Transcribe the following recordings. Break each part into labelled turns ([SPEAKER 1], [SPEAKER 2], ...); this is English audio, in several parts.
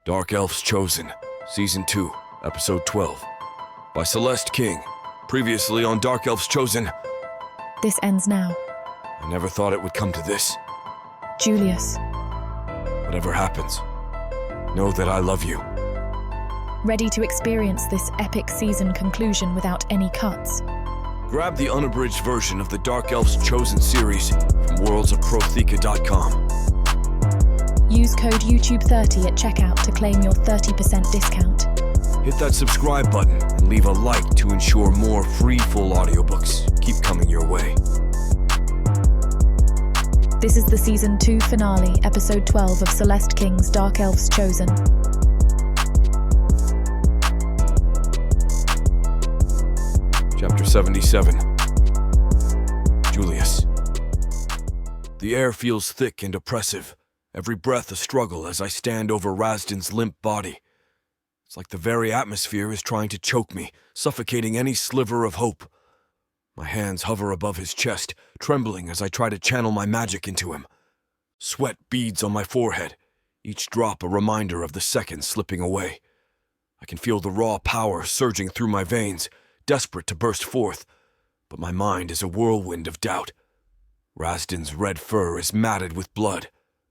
[SPEAKER 1] Dark Elf's Chosen, Season 2, Episode 12, by Celeste King, previously on Dark Elf's Chosen.
[SPEAKER 2] This ends now.
[SPEAKER 1] I never thought it would come to this.
[SPEAKER 2] Julius.
[SPEAKER 1] Whatever happens, know that I love you.
[SPEAKER 2] Ready to experience this epic season conclusion without any cuts?
[SPEAKER 1] Grab the unabridged version of the Dark Elf's Chosen series from worldsofprotheka.com.
[SPEAKER 2] Use code YouTube30 at checkout to claim your 30% discount.
[SPEAKER 1] Hit that subscribe button and leave a like to ensure more free full audiobooks keep coming your way.
[SPEAKER 2] This is the Season 2 finale, Episode 12 of Celeste King's Dark Elf's Chosen.
[SPEAKER 1] Chapter 77. Julius. The air feels thick and oppressive, every breath a struggle as I stand over Razdan's limp body. It's like the very atmosphere is trying to choke me, suffocating any sliver of hope. My hands hover above his chest, trembling as I try to channel my magic into him. Sweat beads on my forehead, each drop a reminder of the seconds slipping away. I can feel the raw power surging through my veins, desperate to burst forth, but my mind is a whirlwind of doubt. Razdan's red fur is matted with blood,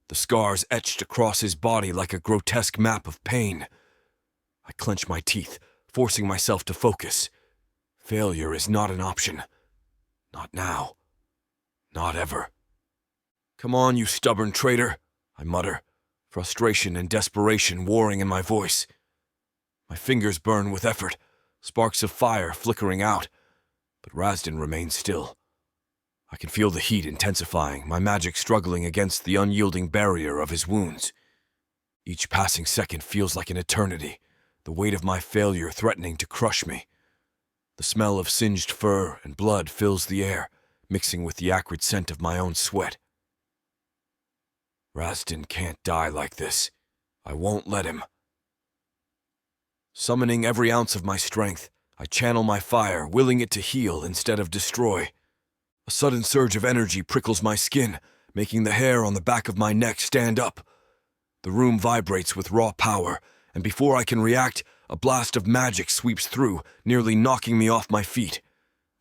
[SPEAKER 1] the scars etched across his body like a grotesque map of pain. I clench my teeth, forcing myself to focus. Failure is not an option. Not now. Not ever. "Come on, you stubborn traitor," I mutter, frustration and desperation warring in my voice. My fingers burn with effort, sparks of fire flickering out, but Razdan remains still. I can feel the heat intensifying, my magic struggling against the unyielding barrier of his wounds. Each passing second feels like an eternity, the weight of my failure threatening to crush me. The smell of singed fur and blood fills the air, mixing with the acrid scent of my own sweat. Razdan can't die like this. I won't let him. Summoning every ounce of my strength, I channel my fire, willing it to heal instead of destroy. A sudden surge of energy prickles my skin, making the hair on the back of my neck stand up. The room vibrates with raw power, and before I can react, a blast of magic sweeps through, nearly knocking me off my feet.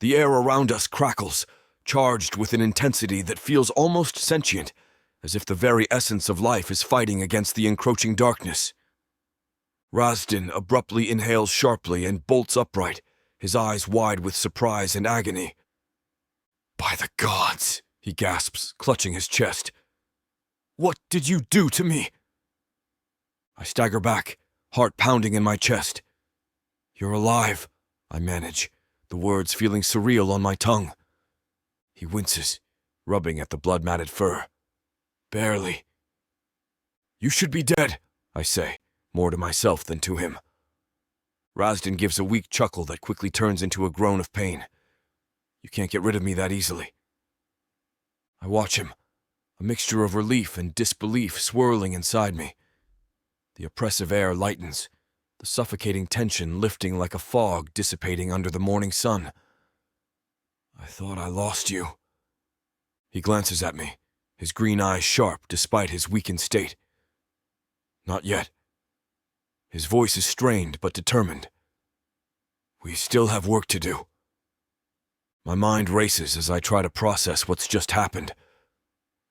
[SPEAKER 1] The air around us crackles, charged with an intensity that feels almost sentient, as if the very essence of life is fighting against the encroaching darkness. Razdan abruptly inhales sharply and bolts upright, his eyes wide with surprise and agony. "By the gods," he gasps, clutching his chest. "What did you do to me?" I stagger back, heart pounding in my chest. "You're alive," I manage, the words feeling surreal on my tongue. He winces, rubbing at the blood-matted fur. "Barely." "You should be dead," I say, more to myself than to him. Razdan gives a weak chuckle that quickly turns into a groan of pain. "You can't get rid of me that easily." I watch him, a mixture of relief and disbelief swirling inside me. The oppressive air lightens, the suffocating tension lifting like a fog dissipating under the morning sun. "I thought I lost you." He glances at me, his green eyes sharp despite his weakened state. "Not yet." His voice is strained but determined. "We still have work to do." My mind races as I try to process what's just happened.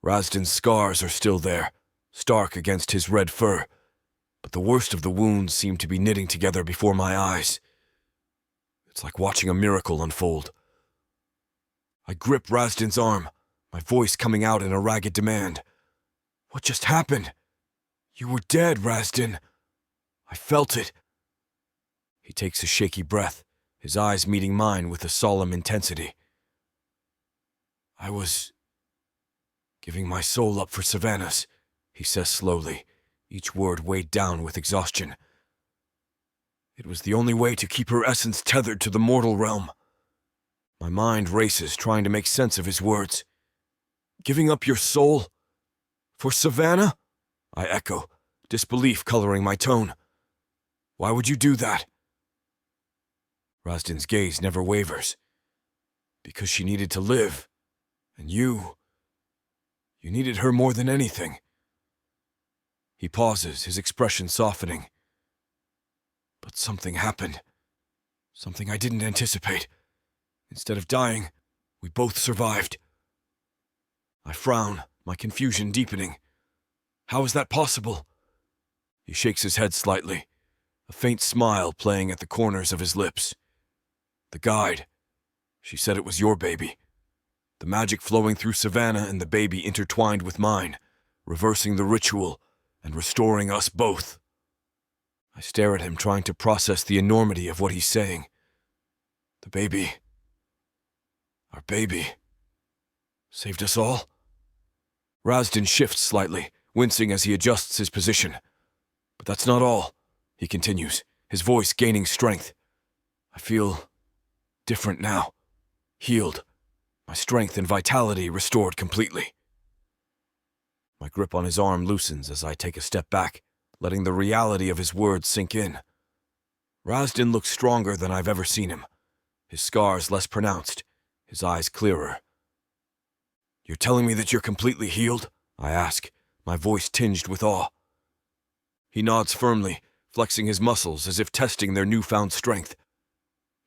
[SPEAKER 1] Razdan's scars are still there, stark against his red fur, but the worst of the wounds seem to be knitting together before my eyes. It's like watching a miracle unfold. I grip Razdan's arm, my voice coming out in a ragged demand. "What just happened? You were dead, Razdan. I felt it." He takes a shaky breath, his eyes meeting mine with a solemn intensity. "I was giving my soul up for Savannah's," he says slowly, each word weighed down with exhaustion. "It was the only way to keep her essence tethered to the mortal realm." My mind races, trying to make sense of his words. "Giving up your soul? For Savannah?" I echo, disbelief coloring my tone. "Why would you do that?" Razdan's gaze never wavers. "Because she needed to live. And you needed her more than anything." He pauses, his expression softening. But something happened. Something I didn't anticipate. Instead of dying, we both survived. I frown, my confusion deepening. How is that possible? He shakes his head slightly, a faint smile playing at the corners of his lips. The guide. She said it was your baby. The magic flowing through Savannah and the baby intertwined with mine, reversing the ritual and restoring us both. I stare at him, trying to process the enormity of what he's saying. The baby, our baby, saved us all? Razdan shifts slightly, wincing as he adjusts his position. But that's not all, he continues, his voice gaining strength. I feel different now, healed, my strength and vitality restored completely. My grip on his arm loosens as I take a step back, letting the reality of his words sink in. Razdan looks stronger than I've ever seen him, his scars less pronounced, his eyes clearer. You're telling me that you're completely healed? I ask, my voice tinged with awe. He nods firmly, flexing his muscles as if testing their newfound strength.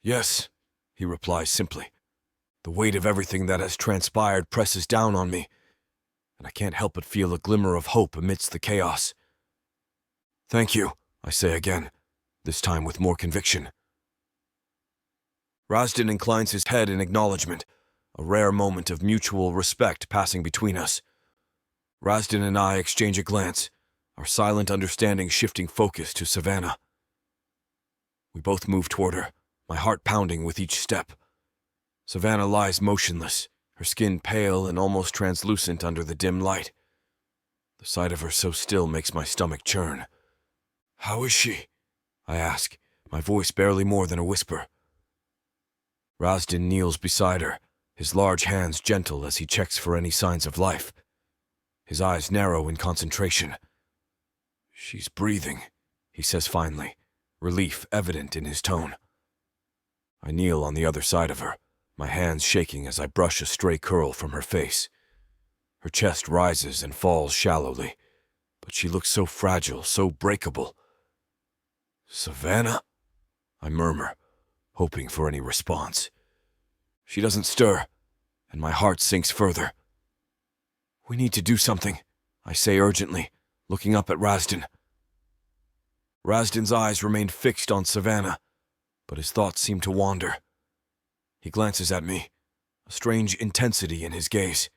[SPEAKER 1] Yes, he replies simply. The weight of everything that has transpired presses down on me, and I can't help but feel a glimmer of hope amidst the chaos. Thank you, I say again, this time with more conviction. Razdan inclines his head in acknowledgement, a rare moment of mutual respect passing between us. Razdan and I exchange a glance, our silent understanding shifting focus to Savannah. We both move toward her, my heart pounding with each step. Savannah lies motionless, her skin pale and almost translucent under the dim light. The sight of her so still makes my stomach churn. How is she? I ask, my voice barely more than a whisper. Razdan kneels beside her, his large hands gentle as he checks for any signs of life. His eyes narrow in concentration. She's breathing, he says finally, relief evident in his tone. I kneel on the other side of her, my hands shaking as I brush a stray curl from her face. Her chest rises and falls shallowly, but she looks so fragile, so breakable. Savannah? I murmur, hoping for any response. She doesn't stir, and my heart sinks further. We need to do something, I say urgently, looking up at Razdan. Razdan's eyes remain fixed on Savannah, but his thoughts seem to wander. He glances at me, a strange intensity in his gaze.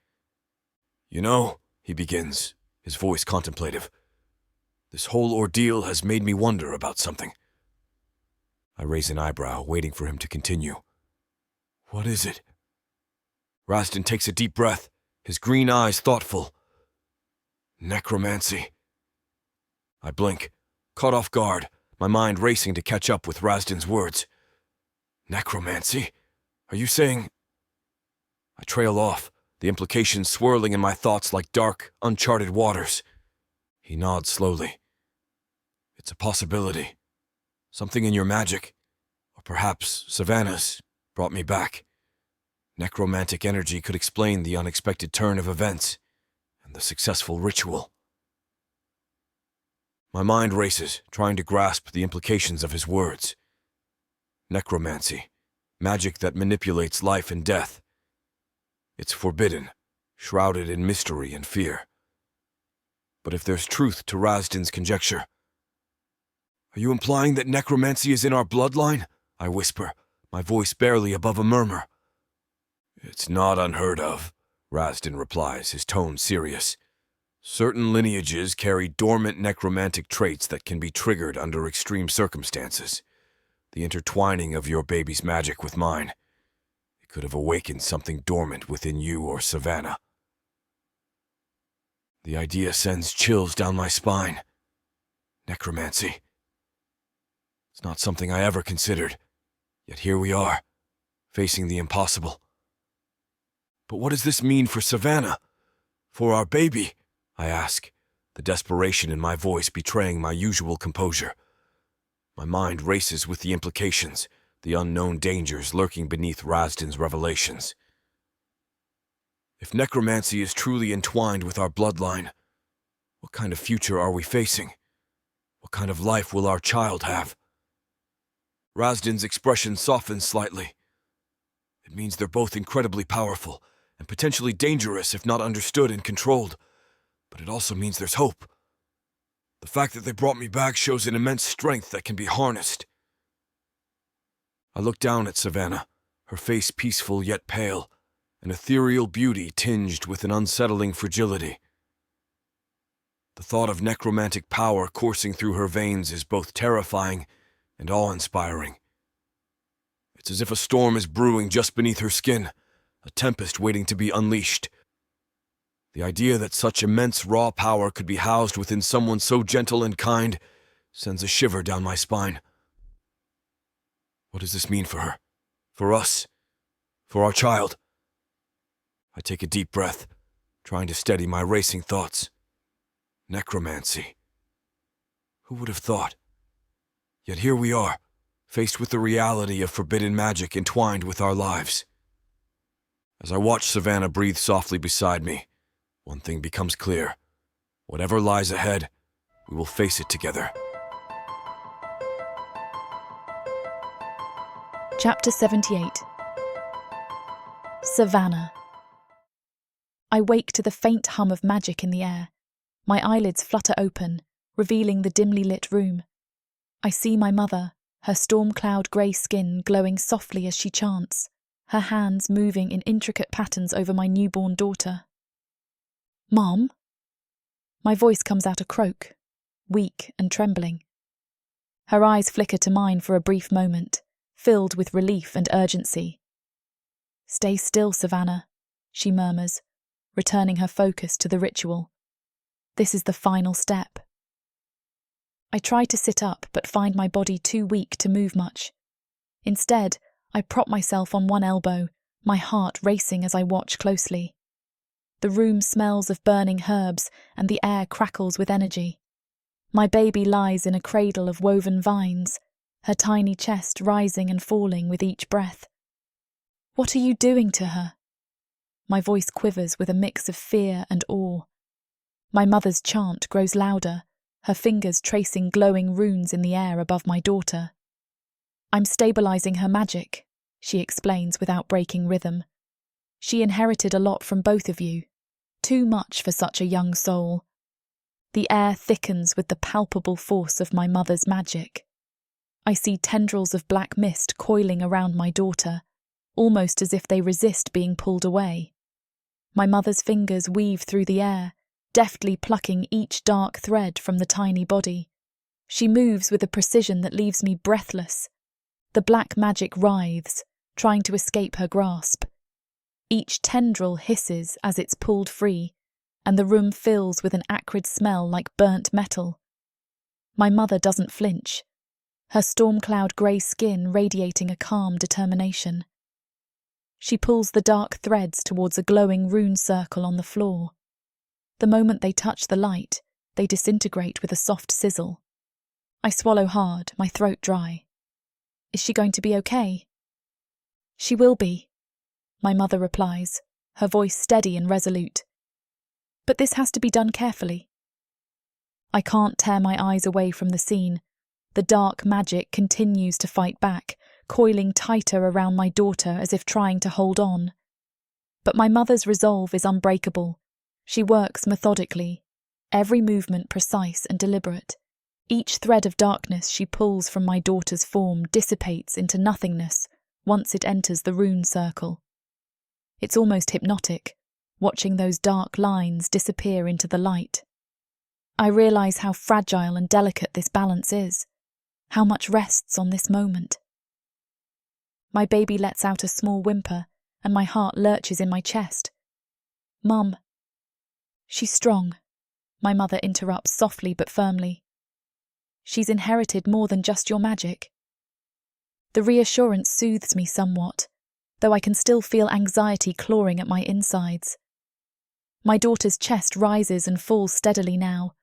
[SPEAKER 1] You know, he begins, his voice contemplative, this whole ordeal has made me wonder about something. I raise an eyebrow, waiting for him to continue. What is it? Razdan takes a deep breath, his green eyes thoughtful. Necromancy. I blink, caught off guard, my mind racing to catch up with Razdan's words. Necromancy? Are you saying... I trail off, the implications swirling in my thoughts like dark, uncharted waters. He nods slowly. It's a possibility. Something in your magic, or perhaps Savannah's, brought me back. Necromantic energy could explain the unexpected turn of events and the successful ritual. My mind races, trying to grasp the implications of his words. Necromancy, magic that manipulates life and death. It's forbidden, shrouded in mystery and fear. But if there's truth to Razdan's conjecture... Are you implying that necromancy is in our bloodline? I whisper, my voice barely above a murmur. It's not unheard of, Razdan replies, his tone serious. Certain lineages carry dormant necromantic traits that can be triggered under extreme circumstances. The intertwining of your baby's magic with mine. It could have awakened something dormant within you or Savannah. The idea sends chills down my spine. Necromancy. It's not something I ever considered, yet here we are, facing the impossible. But what does this mean for Savannah? For our baby? I ask, the desperation in my voice betraying my usual composure. My mind races with the implications, the unknown dangers lurking beneath Razdan's revelations. If necromancy is truly entwined with our bloodline, What kind of future are we facing? What kind of life will our child have? Razdin's expression softens slightly. It means they're both incredibly powerful and potentially dangerous if not understood and controlled. But it also means there's hope. The fact that they brought me back shows an immense strength that can be harnessed. I look down at Savannah, her face peaceful yet pale, an ethereal beauty tinged with an unsettling fragility. The thought of necromantic power coursing through her veins is both terrifying and awe-inspiring. It's as if a storm is brewing just beneath her skin, a tempest waiting to be unleashed. The idea that such immense raw power could be housed within someone so gentle and kind sends a shiver down my spine. What does this mean for her? For us? For our child? I take a deep breath, trying to steady my racing thoughts. Necromancy. Who would have thought? Yet here we are, faced with the reality of forbidden magic entwined with our lives. As I watch Savannah breathe softly beside me, one thing becomes clear. Whatever lies ahead, we will face it together.
[SPEAKER 2] Chapter 78. Savannah. I wake to the faint hum of magic in the air. My eyelids flutter open, revealing the dimly lit room. I see my mother, her storm-cloud grey skin glowing softly as she chants, her hands moving in intricate patterns over my newborn daughter. "Mom?" My voice comes out a croak, weak and trembling. Her eyes flicker to mine for a brief moment, filled with relief and urgency. "Stay still, Savannah," she murmurs, returning her focus to the ritual. "This is the final step." I try to sit up but find my body too weak to move much. Instead, I prop myself on one elbow, my heart racing as I watch closely. The room smells of burning herbs and the air crackles with energy. My baby lies in a cradle of woven vines, her tiny chest rising and falling with each breath. "What are you doing to her?" My voice quivers with a mix of fear and awe. My mother's chant grows louder, her fingers tracing glowing runes in the air above my daughter. "I'm stabilizing her magic," she explains without breaking rhythm. "She inherited a lot from both of you. Too much for such a young soul." The air thickens with the palpable force of my mother's magic. I see tendrils of black mist coiling around my daughter, almost as if they resist being pulled away. My mother's fingers weave through the air, deftly plucking each dark thread from the tiny body. She moves with a precision that leaves me breathless. The black magic writhes, trying to escape her grasp. Each tendril hisses as it's pulled free, and the room fills with an acrid smell like burnt metal. My mother doesn't flinch, her storm-cloud grey skin radiating a calm determination. She pulls the dark threads towards a glowing rune circle on the floor. The moment they touch the light, they disintegrate with a soft sizzle. I swallow hard, my throat dry. Is she going to be okay? "She will be," my mother replies, her voice steady and resolute. "But this has to be done carefully." I can't tear my eyes away from the scene. The dark magic continues to fight back, coiling tighter around my daughter as if trying to hold on. But my mother's resolve is unbreakable. She works methodically, every movement precise and deliberate. Each thread of darkness she pulls from my daughter's form dissipates into nothingness once it enters the rune circle. It's almost hypnotic, watching those dark lines disappear into the light. I realise how fragile and delicate this balance is, how much rests on this moment. My baby lets out a small whimper, and my heart lurches in my chest. "Mum." "She's strong," my mother interrupts softly but firmly. "She's inherited more than just your magic." The reassurance soothes me somewhat, though I can still feel anxiety clawing at my insides. My daughter's chest rises and falls steadily now,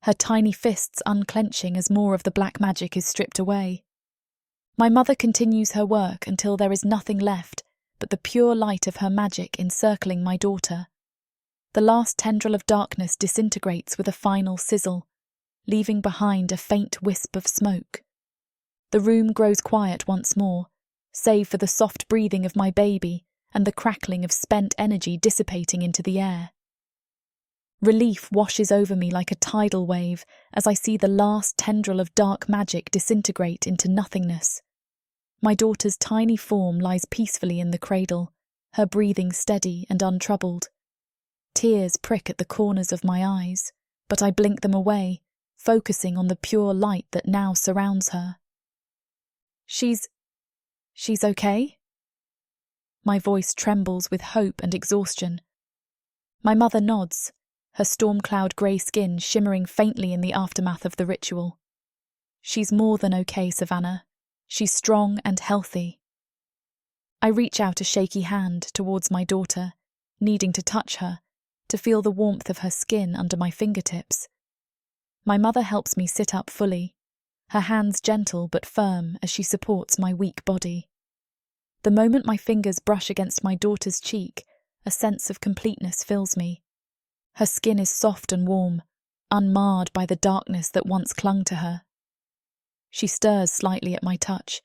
[SPEAKER 2] her tiny fists unclenching as more of the black magic is stripped away. My mother continues her work until there is nothing left but the pure light of her magic encircling my daughter. The last tendril of darkness disintegrates with a final sizzle, leaving behind a faint wisp of smoke. The room grows quiet once more, save for the soft breathing of my baby and the crackling of spent energy dissipating into the air. Relief washes over me like a tidal wave as I see the last tendril of dark magic disintegrate into nothingness. My daughter's tiny form lies peacefully in the cradle, her breathing steady and untroubled. Tears prick at the corners of my eyes, but I blink them away, focusing on the pure light that now surrounds her. She's okay? My voice trembles with hope and exhaustion. My mother nods, her storm cloud grey skin shimmering faintly in the aftermath of the ritual. She's more than okay, Savannah. She's strong and healthy. I reach out a shaky hand towards my daughter, needing to touch her, to feel the warmth of her skin under my fingertips. My mother helps me sit up fully, her hands gentle but firm as she supports my weak body. The moment my fingers brush against my daughter's cheek, a sense of completeness fills me. Her skin is soft and warm, unmarred by the darkness that once clung to her. She stirs slightly at my touch,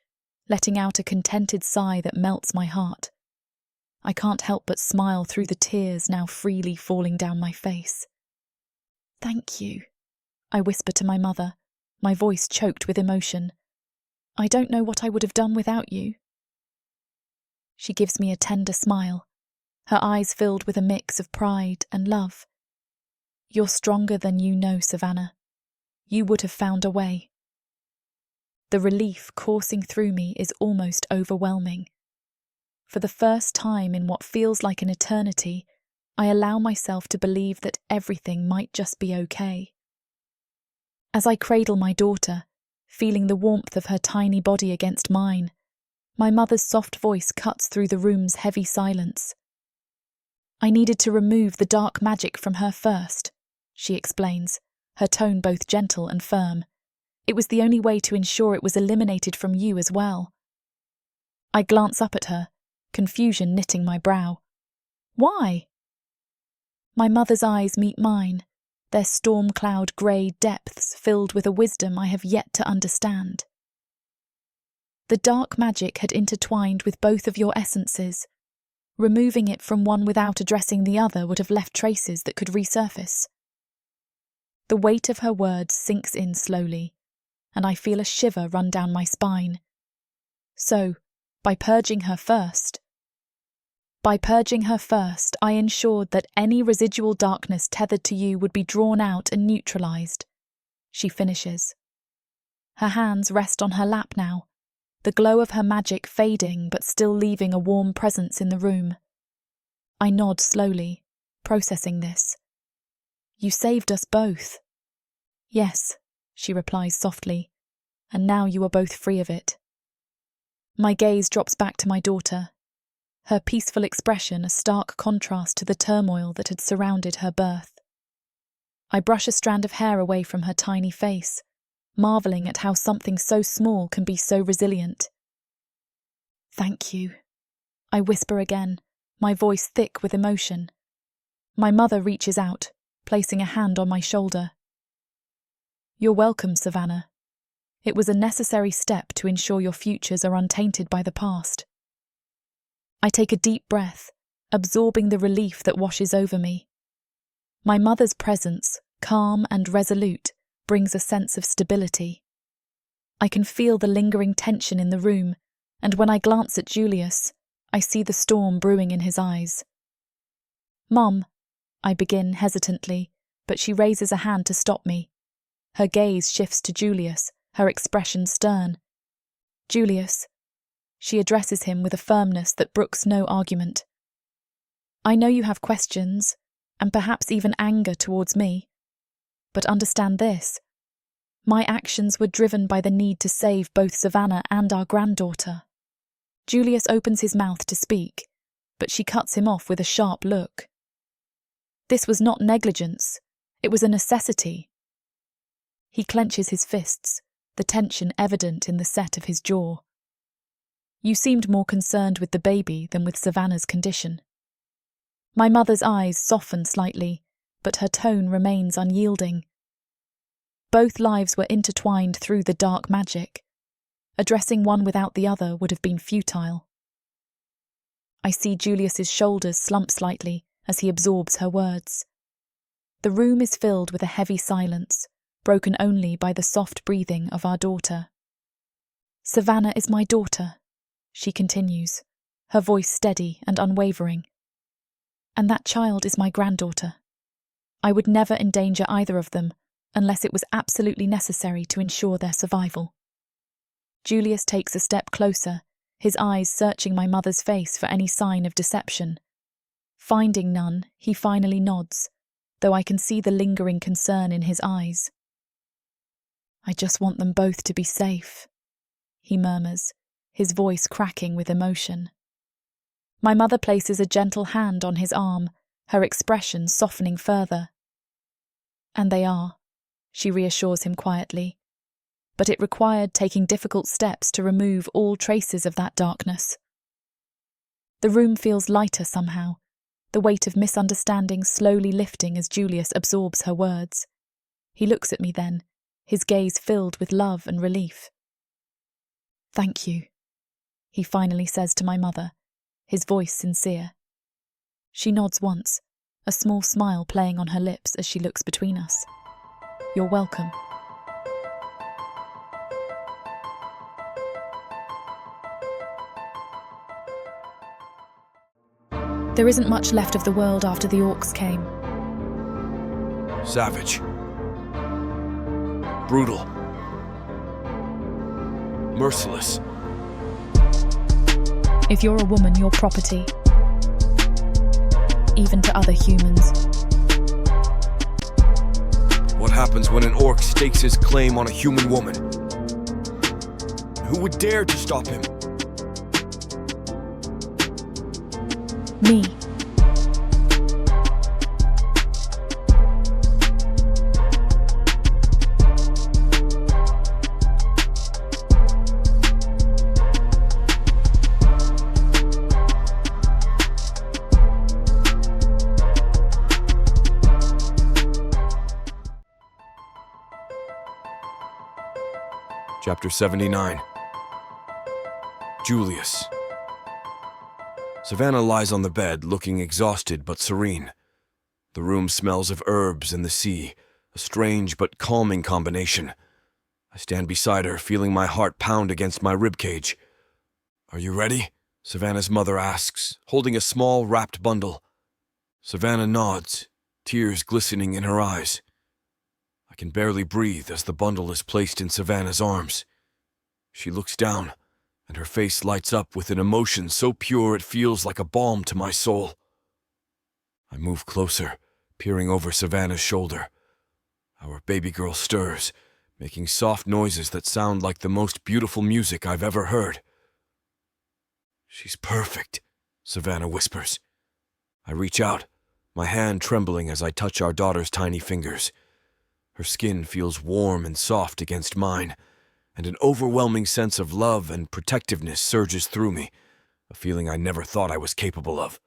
[SPEAKER 2] letting out a contented sigh that melts my heart. I can't help but smile through the tears now freely falling down my face. "Thank you," I whisper to my mother, my voice choked with emotion. "I don't know what I would have done without you." She gives me a tender smile, her eyes filled with a mix of pride and love. "You're stronger than you know, Savannah. You would have found a way." The relief coursing through me is almost overwhelming. For the first time in what feels like an eternity, I allow myself to believe that everything might just be okay. As I cradle my daughter, feeling the warmth of her tiny body against mine, my mother's soft voice cuts through the room's heavy silence. "I needed to remove the dark magic from her first," she explains, her tone both gentle and firm. "It was the only way to ensure it was eliminated from you as well." I glance up at her, confusion knitting my brow. "Why?" My mother's eyes meet mine, their storm cloud grey depths filled with a wisdom I have yet to understand. "The dark magic had intertwined with both of your essences. Removing it from one without addressing the other would have left traces that could resurface." The weight of her words sinks in slowly, and I feel a shiver run down my spine. "So, by purging her first, I ensured that any residual darkness tethered to you would be drawn out and neutralized," she finishes. Her hands rest on her lap now, the glow of her magic fading but still leaving a warm presence in the room. I nod slowly, processing this. "You saved us both." "Yes," she replies softly, "and now you are both free of it." My gaze drops back to my daughter, her peaceful expression a stark contrast to the turmoil that had surrounded her birth. I brush a strand of hair away from her tiny face, marvelling at how something so small can be so resilient. "Thank you," I whisper again, my voice thick with emotion. My mother reaches out, placing a hand on my shoulder. "You're welcome, Savannah. It was a necessary step to ensure your futures are untainted by the past." I take a deep breath, absorbing the relief that washes over me. My mother's presence, calm and resolute, brings a sense of stability. I can feel the lingering tension in the room, and when I glance at Julius, I see the storm brewing in his eyes. "Mum," I begin hesitantly, but she raises a hand to stop me. Her gaze shifts to Julius, her expression stern. "Julius," she addresses him with a firmness that brooks no argument. "I know you have questions, and perhaps even anger towards me. But understand this. My actions were driven by the need to save both Savannah and our granddaughter." Julius opens his mouth to speak, but she cuts him off with a sharp look. "This was not negligence. It was a necessity." He clenches his fists, the tension evident in the set of his jaw. "You seemed more concerned with the baby than with Savannah's condition." My mother's eyes soften slightly, but her tone remains unyielding. Both lives were intertwined through the dark magic. Addressing one without the other would have been futile. I see Julius's shoulders slump slightly as he absorbs her words. The room is filled with a heavy silence, broken only by the soft breathing of our daughter. "Savannah is my daughter," she continues, her voice steady and unwavering. "And that child is my granddaughter. I would never endanger either of them unless it was absolutely necessary to ensure their survival." Julius takes a step closer, his eyes searching my mother's face for any sign of deception. Finding none, he finally nods, though I can see the lingering concern in his eyes. "I just want them both to be safe," he murmurs, his voice cracking with emotion. My mother places a gentle hand on his arm, her expression softening further. "And they are," she reassures him quietly. But it required taking difficult steps to remove all traces of that darkness. The room feels lighter somehow, the weight of misunderstanding slowly lifting as Julius absorbs her words. He looks at me then, his gaze filled with love and relief. "Thank you," he finally says to my mother, his voice sincere. She nods once, a small smile playing on her lips as she looks between us. "You're welcome." There isn't much left of the world after the orcs came.
[SPEAKER 1] Savage. Brutal. Merciless.
[SPEAKER 2] If you're a woman, you're property. Even to other humans.
[SPEAKER 1] What happens when an orc stakes his claim on a human woman? Who would dare to stop him?
[SPEAKER 2] Me.
[SPEAKER 1] Chapter 79. Julius. Savannah lies on the bed, looking exhausted but serene. The room smells of herbs and the sea, a strange but calming combination. I stand beside her, feeling my heart pound against my ribcage. "Are you ready?" Savannah's mother asks, holding a small wrapped bundle. Savannah nods, tears glistening in her eyes. I can barely breathe as the bundle is placed in Savannah's arms. She looks down, and her face lights up with an emotion so pure it feels like a balm to my soul. I move closer, peering over Savannah's shoulder. Our baby girl stirs, making soft noises that sound like the most beautiful music I've ever heard. "She's perfect," Savannah whispers. I reach out, my hand trembling as I touch our daughter's tiny fingers. Her skin feels warm and soft against mine, and an overwhelming sense of love and protectiveness surges through me, a feeling I never thought I was capable of.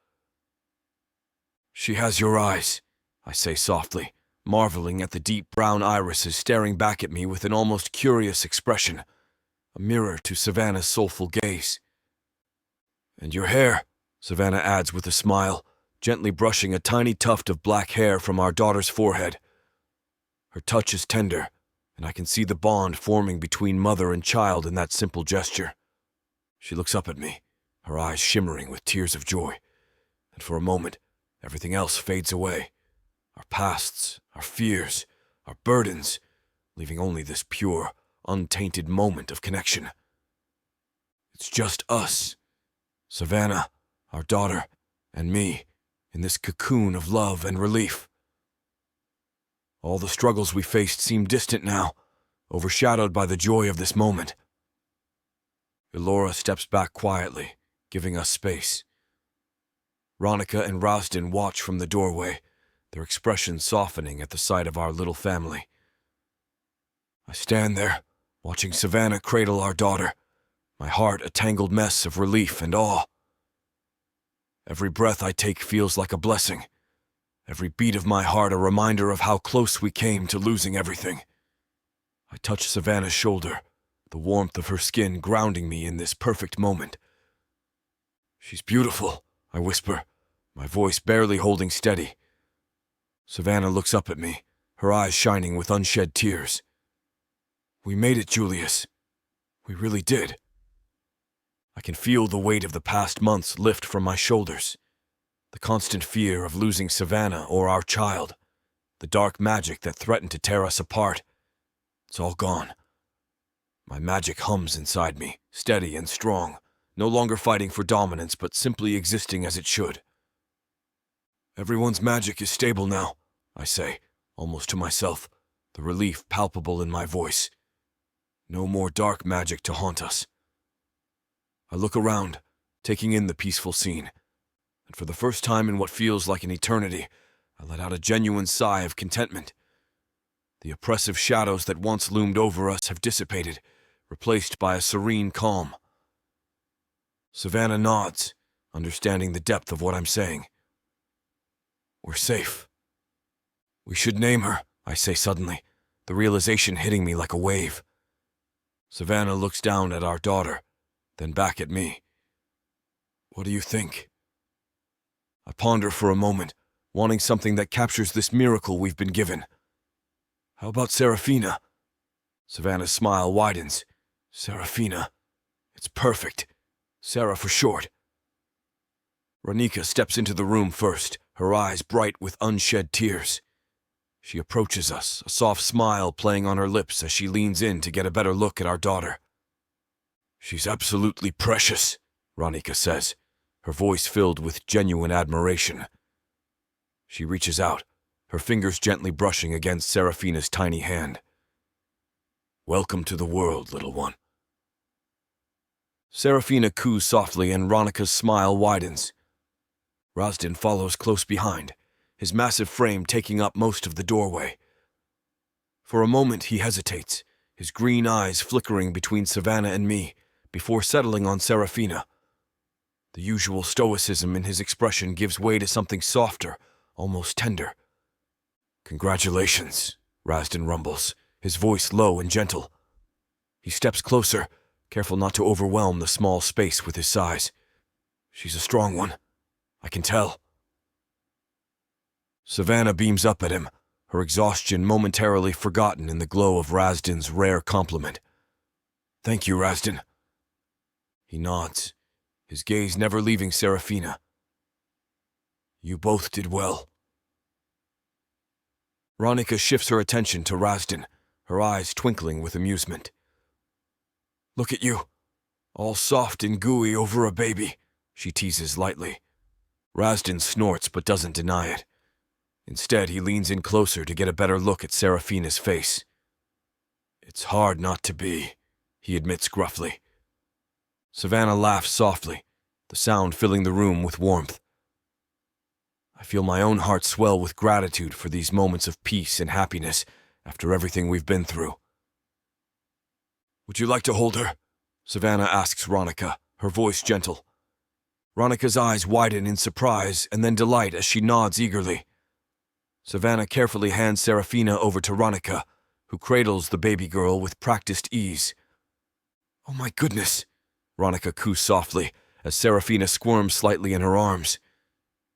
[SPEAKER 1] "She has your eyes," I say softly, marveling at the deep brown irises staring back at me with an almost curious expression, a mirror to Savannah's soulful gaze. "And your hair," Savannah adds with a smile, gently brushing a tiny tuft of black hair from our daughter's forehead. Her touch is tender, and I can see the bond forming between mother and child in that simple gesture. She looks up at me, her eyes shimmering with tears of joy, and for a moment, everything else fades away. Our pasts, our fears, our burdens, leaving only this pure, untainted moment of connection. It's just us, Savannah, our daughter, and me, in this cocoon of love and relief. All the struggles we faced seem distant now, overshadowed by the joy of this moment. Elora steps back quietly, giving us space. Ronica and Rosden watch from the doorway, their expressions softening at the sight of our little family. I stand there, watching Savannah cradle our daughter, my heart a tangled mess of relief and awe. Every breath I take feels like a blessing. Every beat of my heart a reminder of how close we came to losing everything. I touch Savannah's shoulder, the warmth of her skin grounding me in this perfect moment. "She's beautiful," I whisper, my voice barely holding steady. Savannah looks up at me, her eyes shining with unshed tears. "We made it, Julius. We really did." I can feel the weight of the past months lift from my shoulders. The constant fear of losing Savannah or our child, the dark magic that threatened to tear us apart. It's all gone. My magic hums inside me, steady and strong, no longer fighting for dominance but simply existing as it should. "Everyone's magic is stable now," I say, almost to myself, the relief palpable in my voice. No more dark magic to haunt us. I look around, taking in the peaceful scene, and for the first time in what feels like an eternity, I let out a genuine sigh of contentment. The oppressive shadows that once loomed over us have dissipated, replaced by a serene calm. Savannah nods, understanding the depth of what I'm saying. "We're safe." "We should name her," I say suddenly, the realization hitting me like a wave. Savannah looks down at our daughter, then back at me. "What do you think?" I ponder for a moment, wanting something that captures this miracle we've been given. "How about Saraphina?" Savannah's smile widens. "Saraphina. It's perfect. Sarah for short." Ronika steps into the room first, her eyes bright with unshed tears. She approaches us, a soft smile playing on her lips as she leans in to get a better look at our daughter. "She's absolutely precious," Ronika says, her voice filled with genuine admiration. She reaches out, her fingers gently brushing against Saraphina's tiny hand. "Welcome to the world, little one." Saraphina coos softly and Ronika's smile widens. Razdan follows close behind, his massive frame taking up most of the doorway. For a moment he hesitates, his green eyes flickering between Savannah and me, before settling on Saraphina. The usual stoicism in his expression gives way to something softer, almost tender. "Congratulations," Razdan rumbles, his voice low and gentle. He steps closer, careful not to overwhelm the small space with his size. "She's a strong one. I can tell." Savannah beams up at him, her exhaustion momentarily forgotten in the glow of Razdan's rare compliment. "Thank you, Razdan." He nods, his gaze never leaving Saraphina. "You both did well." Ronika shifts her attention to Razdan, her eyes twinkling with amusement. "Look at you, all soft and gooey over a baby," she teases lightly. Razdan snorts but doesn't deny it. Instead, he leans in closer to get a better look at Saraphina's face. "It's hard not to be," he admits gruffly. Savannah laughs softly, the sound filling the room with warmth. I feel my own heart swell with gratitude for these moments of peace and happiness after everything we've been through. "Would you like to hold her?" Savannah asks Ronika, her voice gentle. Ronika's eyes widen in surprise and then delight as she nods eagerly. Savannah carefully hands Saraphina over to Ronika, who cradles the baby girl with practiced ease. "Oh my goodness," Ronika coos softly, as Saraphina squirms slightly in her arms.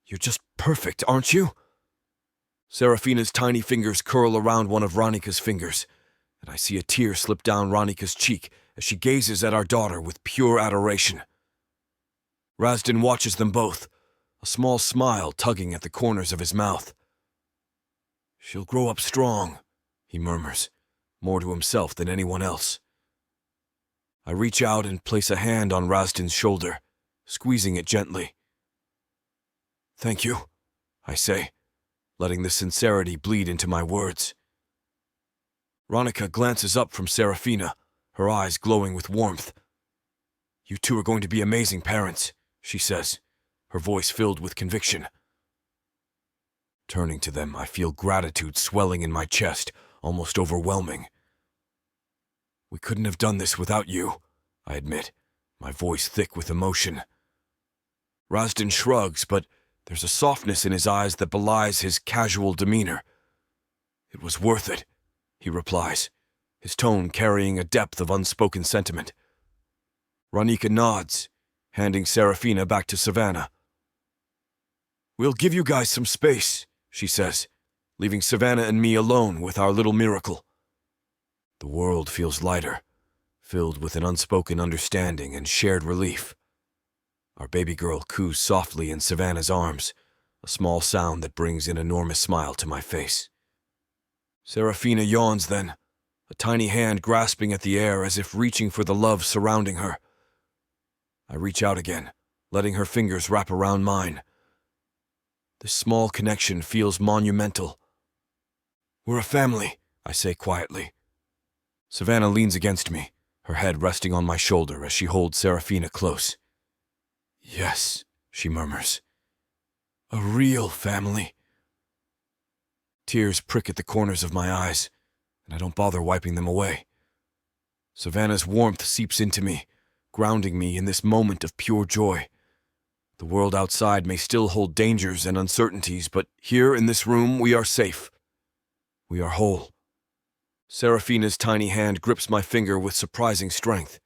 [SPEAKER 1] "You're just perfect, aren't you?" Saraphina's tiny fingers curl around one of Ronika's fingers, and I see a tear slip down Ronika's cheek as she gazes at our daughter with pure adoration. Razdan watches them both, a small smile tugging at the corners of his mouth. "She'll grow up strong," he murmurs, more to himself than anyone else. I reach out and place a hand on Razdan's shoulder, squeezing it gently. "Thank you," I say, letting the sincerity bleed into my words. Ronika glances up from Saraphina, her eyes glowing with warmth. "You two are going to be amazing parents," she says, her voice filled with conviction. Turning to them, I feel gratitude swelling in my chest, almost overwhelming. "We couldn't have done this without you," I admit, my voice thick with emotion. Rasdin shrugs, but there's a softness in his eyes that belies his casual demeanor. "It was worth it," he replies, his tone carrying a depth of unspoken sentiment. Ronika nods, handing Saraphina back to Savannah. "We'll give you guys some space," she says, leaving Savannah and me alone with our little miracle. The world feels lighter, filled with an unspoken understanding and shared relief. Our baby girl coos softly in Savannah's arms, a small sound that brings an enormous smile to my face. Saraphina yawns then, a tiny hand grasping at the air as if reaching for the love surrounding her. I reach out again, letting her fingers wrap around mine. This small connection feels monumental. "We're a family," I say quietly. Savannah leans against me, her head resting on my shoulder as she holds Saraphina close. "Yes," she murmurs. "A real family." Tears prick at the corners of my eyes, and I don't bother wiping them away. Savannah's warmth seeps into me, grounding me in this moment of pure joy. The world outside may still hold dangers and uncertainties, but here in this room we are safe. We are whole. Seraphina's tiny hand grips my finger with surprising strength.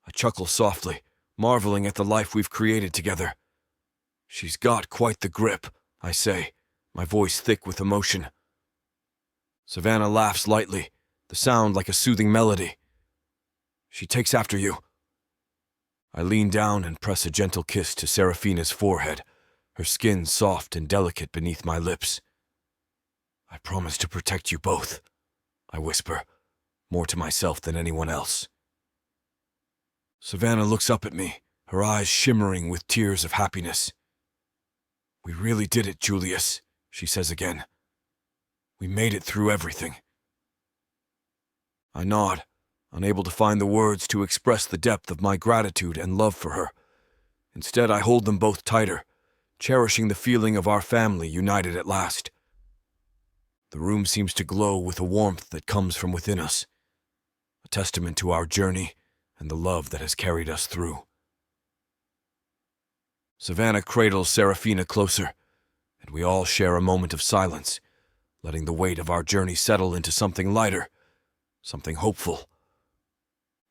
[SPEAKER 1] I chuckle softly, marveling at the life we've created together. "She's got quite the grip," I say, my voice thick with emotion. Savannah laughs lightly, the sound like a soothing melody. "She takes after you." I lean down and press a gentle kiss to Seraphina's forehead, her skin soft and delicate beneath my lips. "I promise to protect you both," I whisper, more to myself than anyone else. Savannah looks up at me, her eyes shimmering with tears of happiness. "We really did it, Julius," she says again. "We made it through everything." I nod, unable to find the words to express the depth of my gratitude and love for her. Instead, I hold them both tighter, cherishing the feeling of our family united at last. The room seems to glow with a warmth that comes from within us, a testament to our journey and the love that has carried us through. Savannah cradles Seraphina closer, and we all share a moment of silence, letting the weight of our journey settle into something lighter, something hopeful.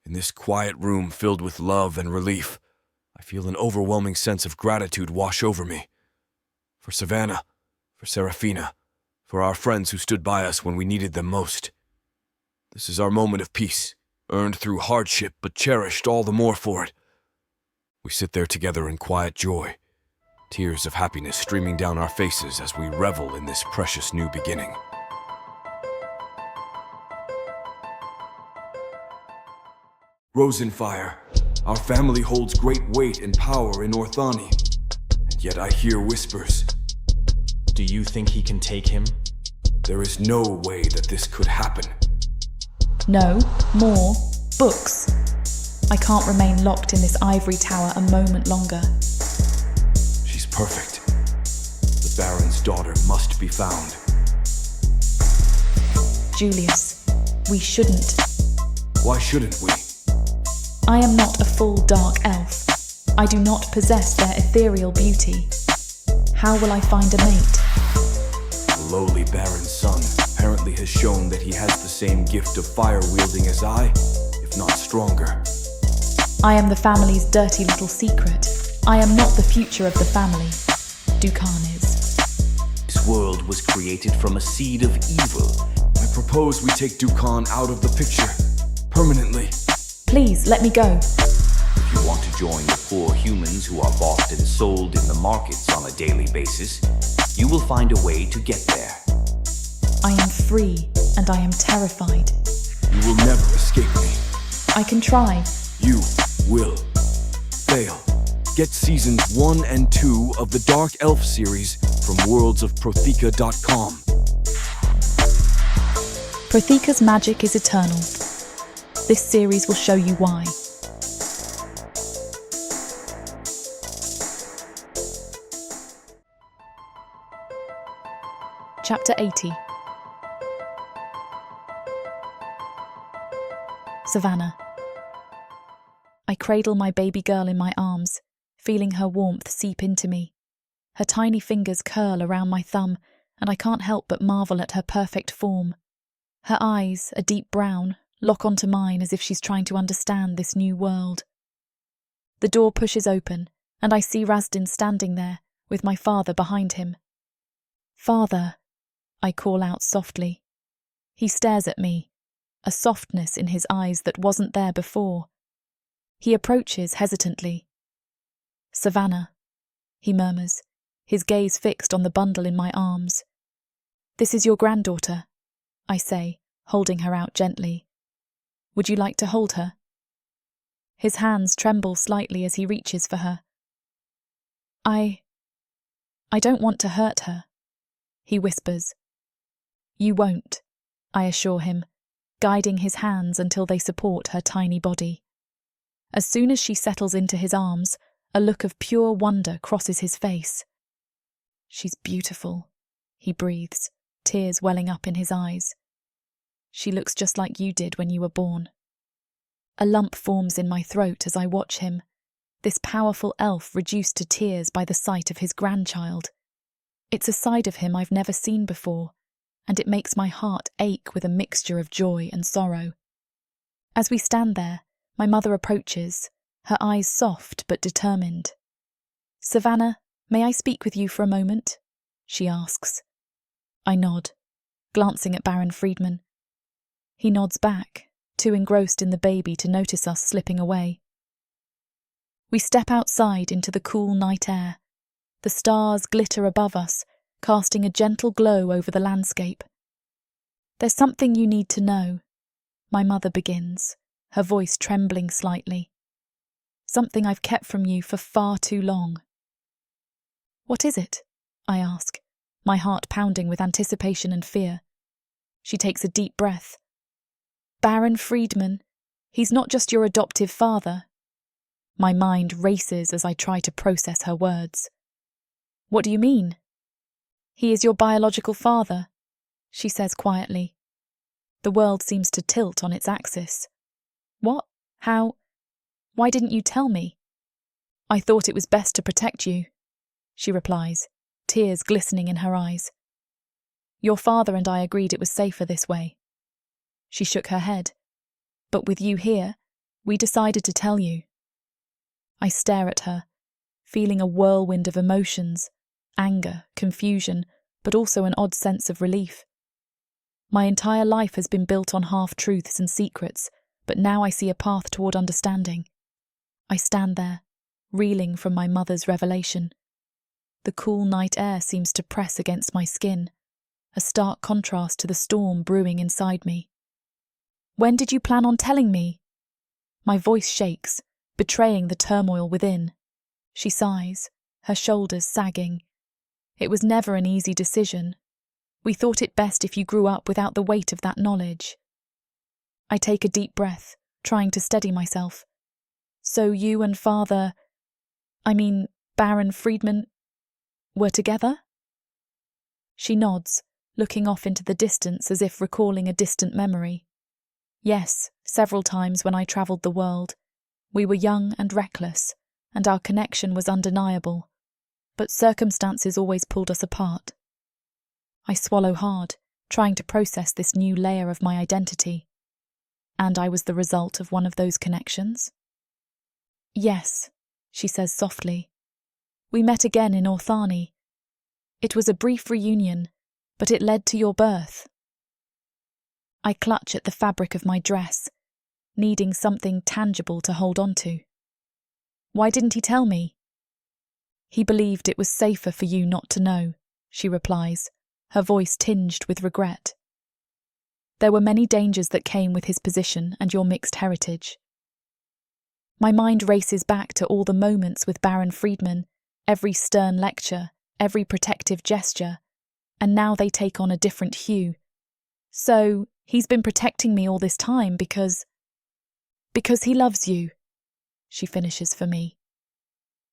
[SPEAKER 1] In this quiet room filled with love and relief, I feel an overwhelming sense of gratitude wash over me. For Savannah, for Seraphina, for our friends who stood by us when we needed them most. This is our moment of peace, earned through hardship but cherished all the more for it. We sit there together in quiet joy, tears of happiness streaming down our faces as we revel in this precious new beginning. Rosenfire, our family holds great weight and power in Orthani, and yet I hear whispers.
[SPEAKER 3] Do you think he can take him?
[SPEAKER 1] There is no way that this could happen.
[SPEAKER 2] No, more books. I can't remain locked in this ivory tower a moment longer.
[SPEAKER 1] She's perfect. The Baron's daughter must be found.
[SPEAKER 2] Julius, we shouldn't.
[SPEAKER 1] Why shouldn't we?
[SPEAKER 2] I am not a full dark elf. I do not possess their ethereal beauty. How will I find a mate?
[SPEAKER 1] The lowly Baron's son apparently has shown that he has the same gift of fire-wielding as I, if not stronger.
[SPEAKER 2] I am the family's dirty little secret. I am not the future of the family. Dukan is.
[SPEAKER 3] This world was created from a seed of evil.
[SPEAKER 1] I propose we take Dukan out of the picture, permanently.
[SPEAKER 2] Please, let me go.
[SPEAKER 3] If you want to join the poor humans who are bought and sold in the markets on a daily basis, you will find a way to get there.
[SPEAKER 2] I am free, and I am terrified.
[SPEAKER 1] You will never escape me.
[SPEAKER 2] I can try.
[SPEAKER 1] You will fail. Get seasons 1 and 2 of the Dark Elf series from worldsofprothika.com.
[SPEAKER 2] Prothika's magic is eternal. This series will show you why. Chapter 80. Savannah. I cradle my baby girl in my arms, feeling her warmth seep into me. Her tiny fingers curl around my thumb, and I can't help but marvel at her perfect form. Her eyes, a deep brown, lock onto mine as if she's trying to understand this new world. The door pushes open, and I see Razdin standing there, with my father behind him. "Father," I call out softly. He stares at me, a softness in his eyes that wasn't there before. He approaches hesitantly. "Savannah," he murmurs, his gaze fixed on the bundle in my arms. "This is your granddaughter," I say, holding her out gently. "Would you like to hold her?" His hands tremble slightly as he reaches for her. I don't want to hurt her," he whispers. "You won't," I assure him, guiding his hands until they support her tiny body. As soon as she settles into his arms, a look of pure wonder crosses his face. "She's beautiful," he breathes, tears welling up in his eyes. "She looks just like you did when you were born." A lump forms in my throat as I watch him, this powerful elf reduced to tears by the sight of his grandchild. It's a side of him I've never seen before, and it makes my heart ache with a mixture of joy and sorrow. As we stand there, my mother approaches, her eyes soft but determined. "Savannah, may I speak with you for a moment?" she asks. I nod, glancing at Baron Friedman. He nods back, too engrossed in the baby to notice us slipping away. We step outside into the cool night air. The stars glitter above us, casting a gentle glow over the landscape. "There's something you need to know," my mother begins, her voice trembling slightly. "Something I've kept from you for far too long." "What is it?" I ask, my heart pounding with anticipation and fear. She takes a deep breath. "Baron Friedman, he's not just your adoptive father." My mind races as I try to process her words. "What do you mean?" "He is your biological father," she says quietly. The world seems to tilt on its axis. "What? How? Why didn't you tell me?" "I thought it was best to protect you," she replies, tears glistening in her eyes. "Your father and I agreed it was safer this way." She shook her head. "But with you here, we decided to tell you." I stare at her, feeling a whirlwind of emotions, anger, confusion, but also an odd sense of relief. My entire life has been built on half-truths and secrets, but now I see a path toward understanding. I stand there, reeling from my mother's revelation. The cool night air seems to press against my skin, a stark contrast to the storm brewing inside me. "When did you plan on telling me?" My voice shakes, betraying the turmoil within. She sighs, her shoulders sagging. "It was never an easy decision. We thought it best if you grew up without the weight of that knowledge." I take a deep breath, trying to steady myself. "So you and Baron Friedman, were together?" She nods, looking off into the distance as if recalling a distant memory. "Yes, several times when I travelled the world. We were young and reckless, and our connection was undeniable. But circumstances always pulled us apart." I swallow hard, trying to process this new layer of my identity. "And I was the result of one of those connections?" "Yes," she says softly. "We met again in Orthani. It was a brief reunion, but it led to your birth." I clutch at the fabric of my dress, needing something tangible to hold on to. "Why didn't he tell me?" "He believed it was safer for you not to know," she replies, her voice tinged with regret. "There were many dangers that came with his position and your mixed heritage." My mind races back to all the moments with Baron Friedman, every stern lecture, every protective gesture, and now they take on a different hue. "So, he's been protecting me all this time because he loves you," she finishes for me.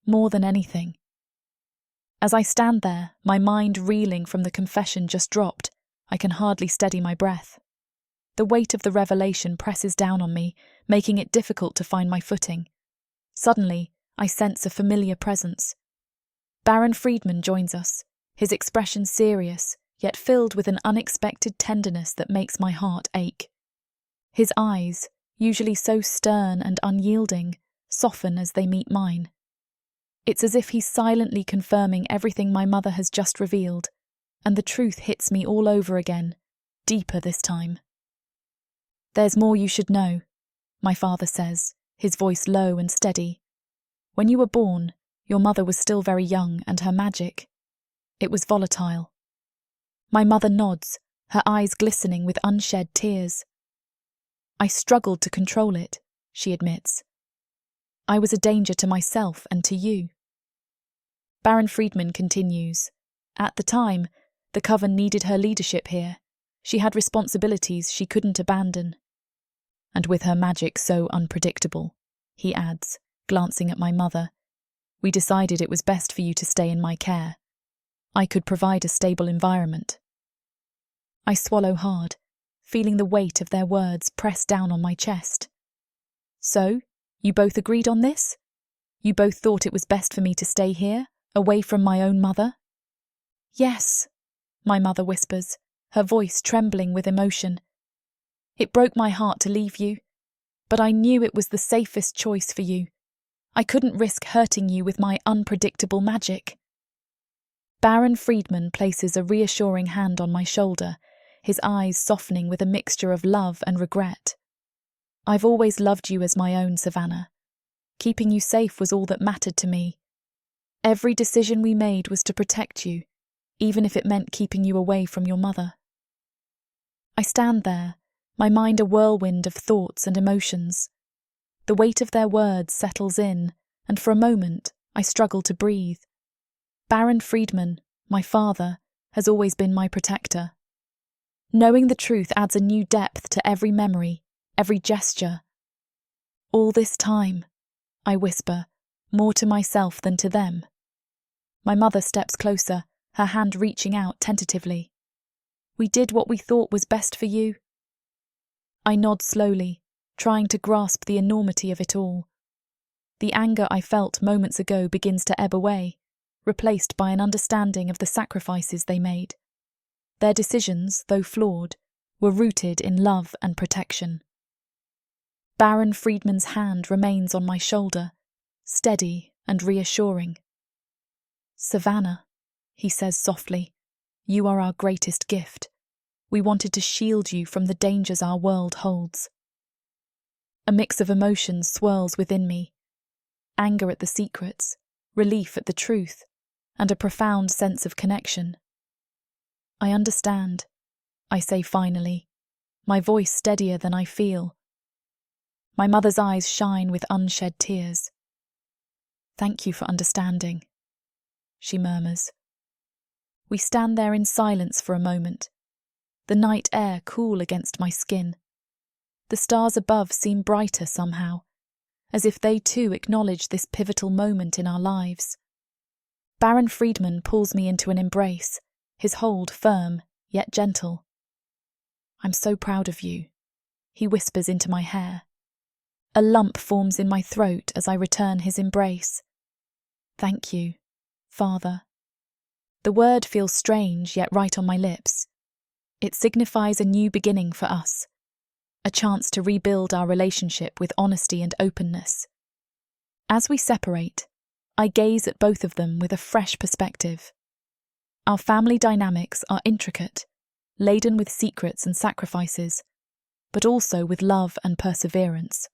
[SPEAKER 2] "More than anything." As I stand there, my mind reeling from the confession just dropped, I can hardly steady my breath. The weight of the revelation presses down on me, making it difficult to find my footing. Suddenly, I sense a familiar presence. Baron Friedman joins us, his expression serious, yet filled with an unexpected tenderness that makes my heart ache. His eyes, usually so stern and unyielding, soften as they meet mine. It's as if he's silently confirming everything my mother has just revealed, and the truth hits me all over again, deeper this time. "There's more you should know," my father says, his voice low and steady. "When you were born, your mother was still very young, and her magic, it was volatile." My mother nods, her eyes glistening with unshed tears. "I struggled to control it," she admits. "I was a danger to myself and to you." Baron Friedman continues. "At the time, the Coven needed her leadership here. She had responsibilities she couldn't abandon." "And with her magic so unpredictable," he adds, glancing at my mother, "we decided it was best for you to stay in my care. I could provide a stable environment." I swallow hard, feeling the weight of their words press down on my chest. "So, you both agreed on this? You both thought it was best for me to stay here, away from my own mother?" "Yes," my mother whispers, her voice trembling with emotion. "It broke my heart to leave you, but I knew it was the safest choice for you. I couldn't risk hurting you with my unpredictable magic." Baron Friedman places a reassuring hand on my shoulder, his eyes softening with a mixture of love and regret. "I've always loved you as my own, Savannah. Keeping you safe was all that mattered to me. Every decision we made was to protect you, even if it meant keeping you away from your mother." I stand there, my mind a whirlwind of thoughts and emotions. The weight of their words settles in, and for a moment I struggle to breathe. Baron Friedman, my father, has always been my protector. Knowing the truth adds a new depth to every memory, every gesture. "All this time," I whisper, more to myself than to them. My mother steps closer, her hand reaching out tentatively. "We did what we thought was best for you." I nod slowly, trying to grasp the enormity of it all. The anger I felt moments ago begins to ebb away, replaced by an understanding of the sacrifices they made. Their decisions, though flawed, were rooted in love and protection. Baron Friedman's hand remains on my shoulder, steady and reassuring. "Savannah," he says softly, "you are our greatest gift. We wanted to shield you from the dangers our world holds." A mix of emotions swirls within me. Anger at the secrets, relief at the truth, and a profound sense of connection. "I understand," I say finally, my voice steadier than I feel. My mother's eyes shine with unshed tears. "Thank you for understanding," she murmurs. We stand there in silence for a moment, the night air cool against my skin. The stars above seem brighter somehow, as if they too acknowledge this pivotal moment in our lives. Baron Friedman pulls me into an embrace, his hold firm, yet gentle. "I'm so proud of you," he whispers into my hair. A lump forms in my throat as I return his embrace. "Thank you, Father." The word feels strange, yet right on my lips. It signifies a new beginning for us, a chance to rebuild our relationship with honesty and openness. As we separate, I gaze at both of them with a fresh perspective. Our family dynamics are intricate, laden with secrets and sacrifices, but also with love and perseverance.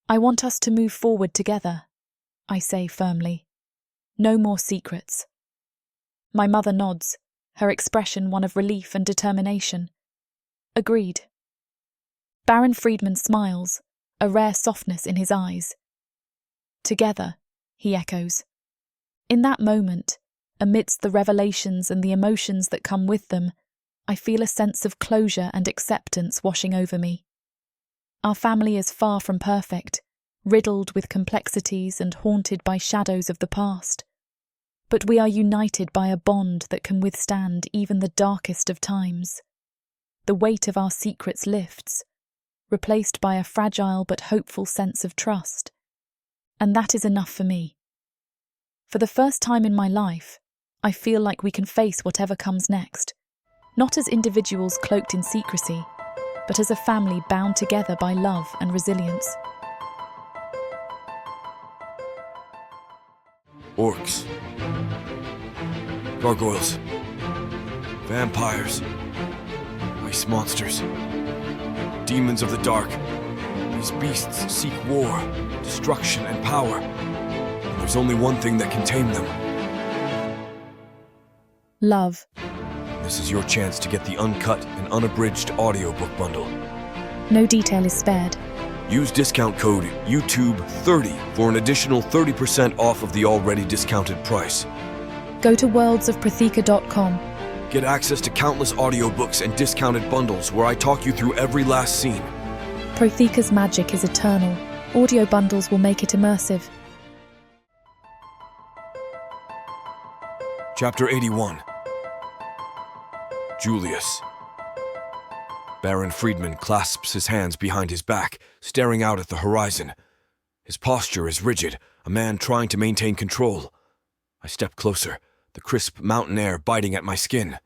[SPEAKER 2] "I want us to move forward together," I say firmly. "No more secrets." My mother nods, her expression one of relief and determination. "Agreed." Baron Friedman smiles, a rare softness in his eyes. "Together," he echoes. In that moment, amidst the revelations and the emotions that come with them, I feel a sense of closure and acceptance washing over me. Our family is far from perfect, riddled with complexities and haunted by shadows of the past. But we are united by a bond that can withstand even the darkest of times. The weight of our secrets lifts, replaced by a fragile but hopeful sense of trust. And that is enough for me. For the first time in my life, I feel like we can face whatever comes next, not as individuals cloaked in secrecy, but as a family bound together by love and resilience.
[SPEAKER 1] Orcs, gargoyles, vampires, ice monsters, demons of the dark. These beasts seek war, destruction, and power. And there's only one thing that can tame them.
[SPEAKER 2] Love.
[SPEAKER 1] This is your chance to get the uncut and unabridged audiobook bundle.
[SPEAKER 2] No detail is spared.
[SPEAKER 1] Use discount code YouTube30 for an additional 30% off of the already discounted price.
[SPEAKER 2] Go to worldsofprathika.com.
[SPEAKER 1] Get access to countless audiobooks and discounted bundles where I talk you through every last scene.
[SPEAKER 2] Prothika's magic is eternal. Audio bundles will make it immersive.
[SPEAKER 1] Chapter 81. Julius. Baron Friedman clasps his hands behind his back, staring out at the horizon. His posture is rigid, a man trying to maintain control. I step closer, the crisp mountain air biting at my skin.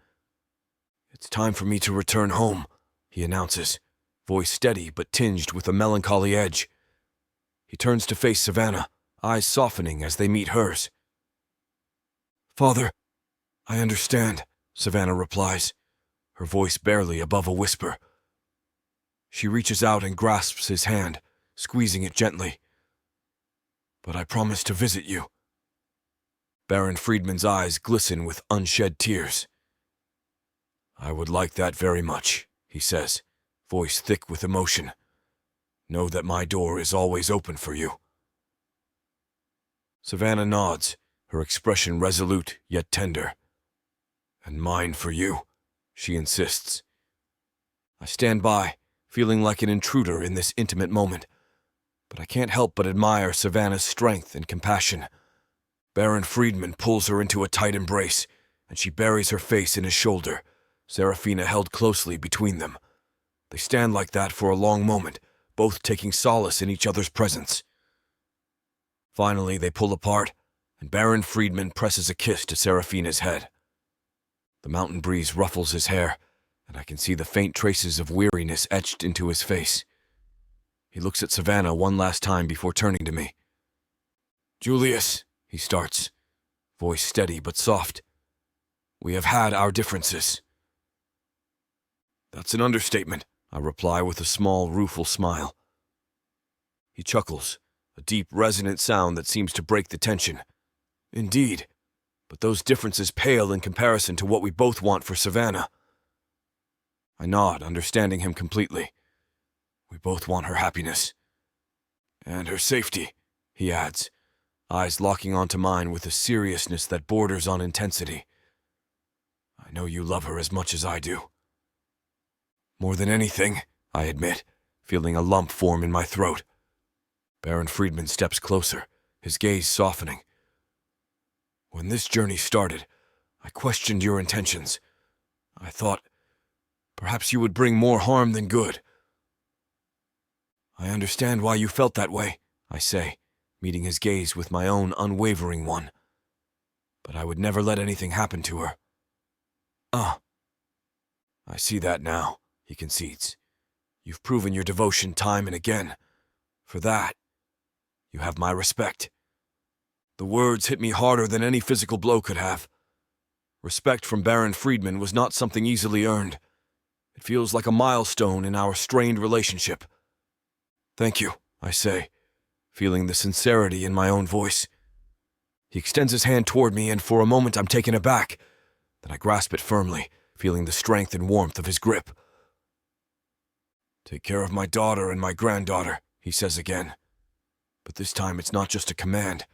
[SPEAKER 1] "It's time for me to return home," he announces, voice steady but tinged with a melancholy edge. He turns to face Savannah, eyes softening as they meet hers. "Father, I understand," Savannah replies, her voice barely above a whisper. She reaches out and grasps his hand, squeezing it gently. "But I promise to visit you." Baron Friedman's eyes glisten with unshed tears. "I would like that very much," he says, voice thick with emotion. "Know that my door is always open for you." Savannah nods, her expression resolute yet tender. "And mine for you," she insists. I stand by, feeling like an intruder in this intimate moment, but I can't help but admire Savannah's strength and compassion. Baron Friedman pulls her into a tight embrace, and she buries her face in his shoulder, Saraphina held closely between them. They stand like that for a long moment, both taking solace in each other's presence. Finally, they pull apart, and Baron Friedman presses a kiss to Saraphina's head. The mountain breeze ruffles his hair, and I can see the faint traces of weariness etched into his face. He looks at Savannah one last time before turning to me. "Julius," he starts, voice steady but soft. "We have had our differences." "That's an understatement," I reply with a small, rueful smile. He chuckles, a deep, resonant sound that seems to break the tension. "Indeed, but those differences pale in comparison to what we both want for Savannah." I nod, understanding him completely. "We both want her happiness." "And her safety," he adds, eyes locking onto mine with a seriousness that borders on intensity. "I know you love her as much as I do." "More than anything," I admit, feeling a lump form in my throat. Baron Friedman steps closer, his gaze softening. "When this journey started, I questioned your intentions. I thought perhaps you would bring more harm than good." "I understand why you felt that way," I say, meeting his gaze with my own unwavering one. "But I would never let anything happen to her." "I see that now," he concedes. "You've proven your devotion time and again. For that, you have my respect." The words hit me harder than any physical blow could have. Respect from Baron Friedman was not something easily earned. It feels like a milestone in our strained relationship. "Thank you," I say, feeling the sincerity in my own voice. He extends his hand toward me, and for a moment I'm taken aback. Then I grasp it firmly, feeling the strength and warmth of his grip. "Take care of my daughter and my granddaughter," he says again. But this time it's not just a command.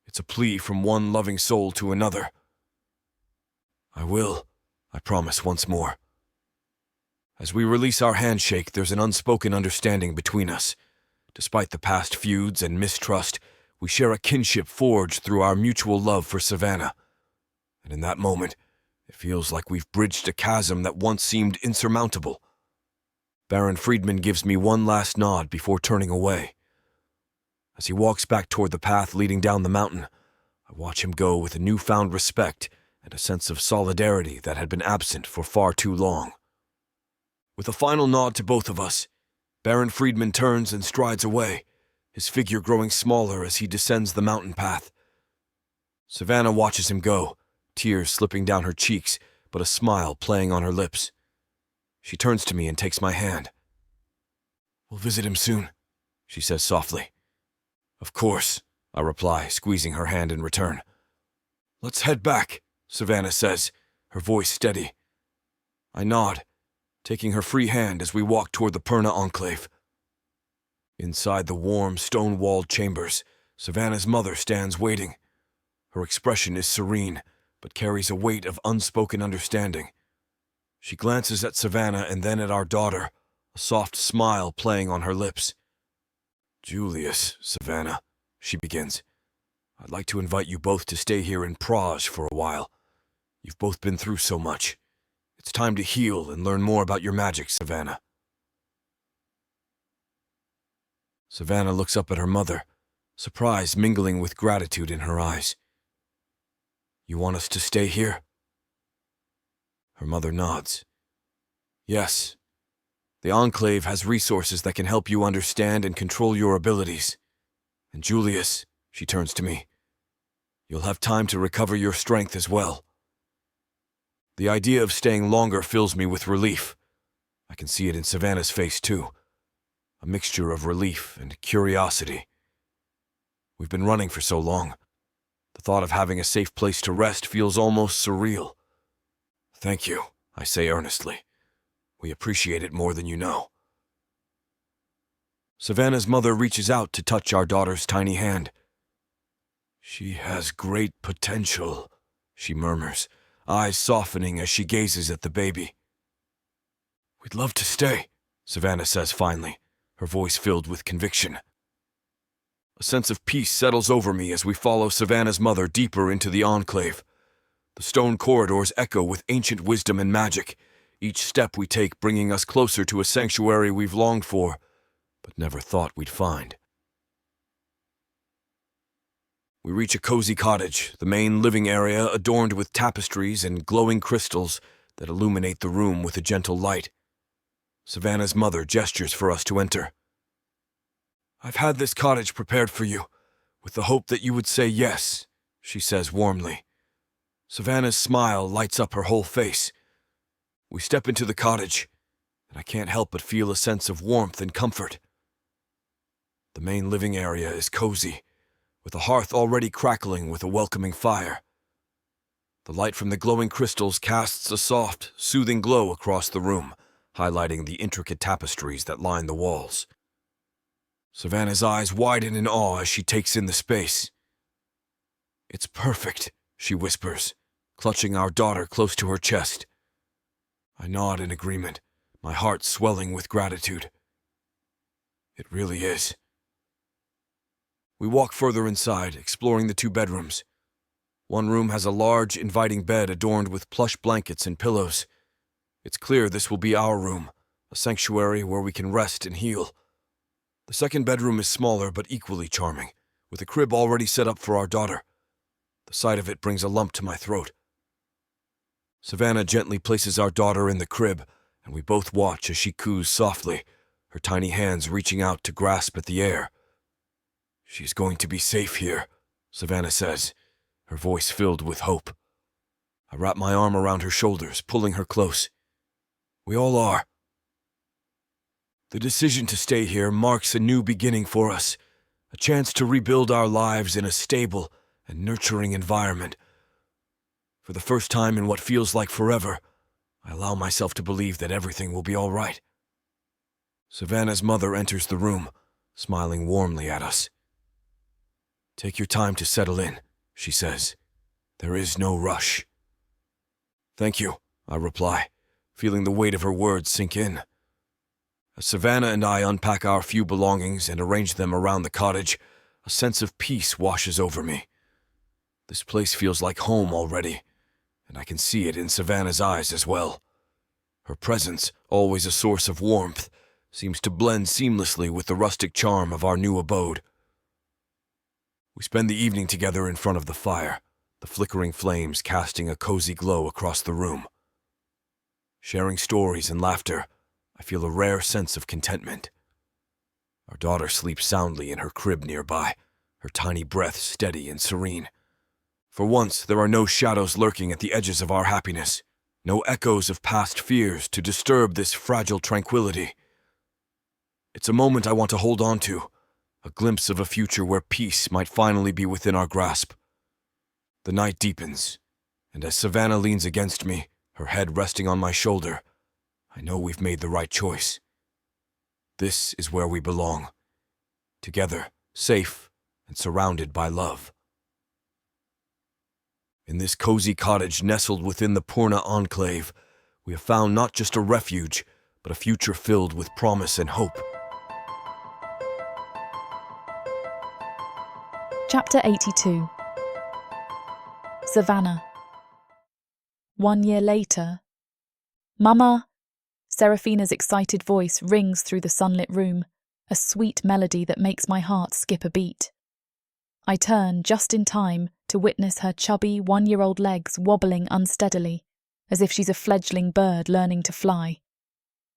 [SPEAKER 1] It's a plea from one loving soul to another. "I will," I promise once more. As we release our handshake, there's an unspoken understanding between us. Despite the past feuds and mistrust, we share a kinship forged through our mutual love for Savannah. And in that moment, it feels like we've bridged a chasm that once seemed insurmountable. Baron Friedman gives me one last nod before turning away. As he walks back toward the path leading down the mountain, I watch him go with a newfound respect and a sense of solidarity that had been absent for far too long. With a final nod to both of us, Baron Friedman turns and strides away, his figure growing smaller as he descends the mountain path. Savannah watches him go, tears slipping down her cheeks, but a smile playing on her lips. She turns to me and takes my hand. "We'll visit him soon," she says softly. "Of course," I reply, squeezing her hand in return. "Let's head back," Savannah says, her voice steady. I nod, taking her free hand as we walk toward the Perna enclave. Inside the warm, stone-walled chambers, Savannah's mother stands waiting. Her expression is serene, but carries a weight of unspoken understanding. She glances at Savannah and then at our daughter, a soft smile playing on her lips. "Julius, Savannah," she begins, "I'd like to invite you both to stay here in Prague for a while. You've both been through so much. It's time to heal and learn more about your magic, Savannah." Savannah looks up at her mother, surprise mingling with gratitude in her eyes. "You want us to stay here?" Her mother nods. "Yes. The Enclave has resources that can help you understand and control your abilities. And Julius," she turns to me, "you'll have time to recover your strength as well." The idea of staying longer fills me with relief. I can see it in Savannah's face, too. A mixture of relief and curiosity. We've been running for so long. The thought of having a safe place to rest feels almost surreal. "Thank you," I say earnestly. "We appreciate it more than you know." Savannah's mother reaches out to touch our daughter's tiny hand. "She has great potential," she murmurs, eyes softening as she gazes at the baby. "We'd love to stay," Savannah says finally, her voice filled with conviction. A sense of peace settles over me as we follow Savannah's mother deeper into the enclave. The stone corridors echo with ancient wisdom and magic, each step we take bringing us closer to a sanctuary we've longed for, but never thought we'd find. We reach a cozy cottage, the main living area adorned with tapestries and glowing crystals that illuminate the room with a gentle light. Savannah's mother gestures for us to enter. "I've had this cottage prepared for you, with the hope that you would say yes," she says warmly. Savannah's smile lights up her whole face. We step into the cottage, and I can't help but feel a sense of warmth and comfort. The main living area is cozy, with a hearth already crackling with a welcoming fire. The light from the glowing crystals casts a soft, soothing glow across the room, highlighting the intricate tapestries that line the walls. Savannah's eyes widen in awe as she takes in the space. "It's perfect," she whispers, clutching our daughter close to her chest. I nod in agreement, my heart swelling with gratitude. It really is. We walk further inside, exploring the 2 bedrooms. One room has a large, inviting bed adorned with plush blankets and pillows. It's clear this will be our room, a sanctuary where we can rest and heal. The second bedroom is smaller but equally charming, with a crib already set up for our daughter. The sight of it brings a lump to my throat. Savannah gently places our daughter in the crib, and we both watch as she coos softly, her tiny hands reaching out to grasp at the air. "She's going to be safe here," Savannah says, her voice filled with hope. I wrap my arm around her shoulders, pulling her close. We all are. The decision to stay here marks a new beginning for us, a chance to rebuild our lives in a stable and nurturing environment. For the first time in what feels like forever, I allow myself to believe that everything will be all right. Savannah's mother enters the room, smiling warmly at us. "Take your time to settle in," she says. "There is no rush." "Thank you," I reply, feeling the weight of her words sink in. As Savannah and I unpack our few belongings and arrange them around the cottage, a sense of peace washes over me. This place feels like home already, and I can see it in Savannah's eyes as well. Her presence, always a source of warmth, seems to blend seamlessly with the rustic charm of our new abode. We spend the evening together in front of the fire, the flickering flames casting a cozy glow across the room. Sharing stories and laughter, I feel a rare sense of contentment. Our daughter sleeps soundly in her crib nearby, her tiny breath steady and serene. For once, there are no shadows lurking at the edges of our happiness, no echoes of past fears to disturb this fragile tranquility. It's a moment I want to hold on to, a glimpse of a future where peace might finally be within our grasp. The night deepens, and as Savannah leans against me, her head resting on my shoulder, I know we've made the right choice. This is where we belong, together, safe, and surrounded by love. In this cozy cottage nestled within the Purna enclave, we have found not just a refuge, but a future filled with promise and hope.
[SPEAKER 2] Chapter 82. Savannah. 1 year later. Mama! Saraphina's excited voice rings through the sunlit room, a sweet melody that makes my heart skip a beat. I turn just in time to witness her chubby 1-year-old legs wobbling unsteadily, as if she's a fledgling bird learning to fly.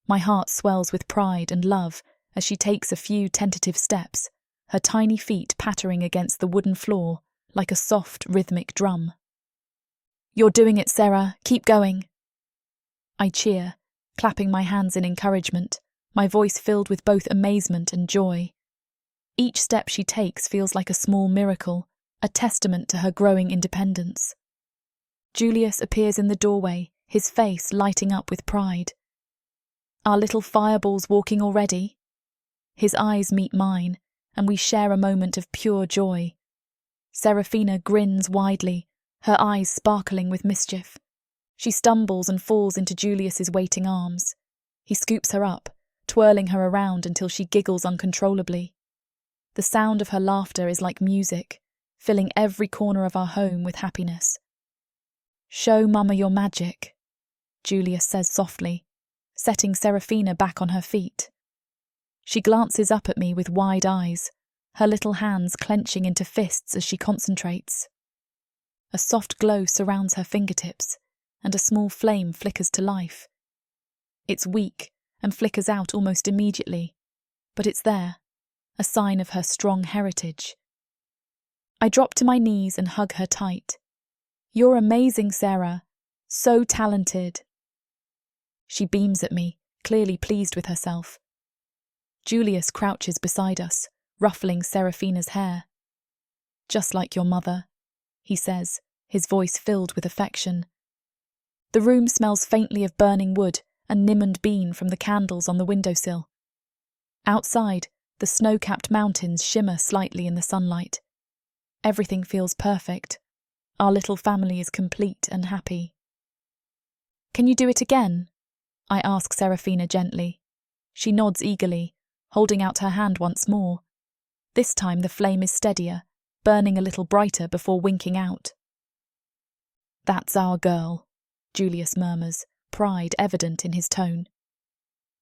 [SPEAKER 2] My heart swells with pride and love as she takes a few tentative steps, her tiny feet pattering against the wooden floor like a soft, rhythmic drum. "You're doing it, Sarah. Keep going." I cheer, clapping my hands in encouragement, my voice filled with both amazement and joy. Each step she takes feels like a small miracle, a testament to her growing independence. Julius appears in the doorway, his face lighting up with pride. "Our little fireball's walking already?" His eyes meet mine, and we share a moment of pure joy. Saraphina grins widely, her eyes sparkling with mischief. She stumbles and falls into Julius's waiting arms. He scoops her up, twirling her around until she giggles uncontrollably. The sound of her laughter is like music, filling every corner of our home with happiness. "Show Mama your magic," Julius says softly, setting Saraphina back on her feet. She glances up at me with wide eyes, her little hands clenching into fists as she concentrates. A soft glow surrounds her fingertips, and a small flame flickers to life. It's weak and flickers out almost immediately, but it's there, a sign of her strong heritage. I drop to my knees and hug her tight. "You're amazing, Sarah. So talented." She beams at me, clearly pleased with herself. Julius crouches beside us, ruffling Seraphina's hair. "Just like your mother," he says, his voice filled with affection. The room smells faintly of burning wood and Nimmond bean from the candles on the windowsill. Outside, the snow-capped mountains shimmer slightly in the sunlight. Everything feels perfect. Our little family is complete and happy. "Can you do it again?" I ask Seraphina gently. She nods eagerly, holding out her hand once more. This time the flame is steadier, burning a little brighter before winking out. "That's our girl," Julius murmurs, pride evident in his tone.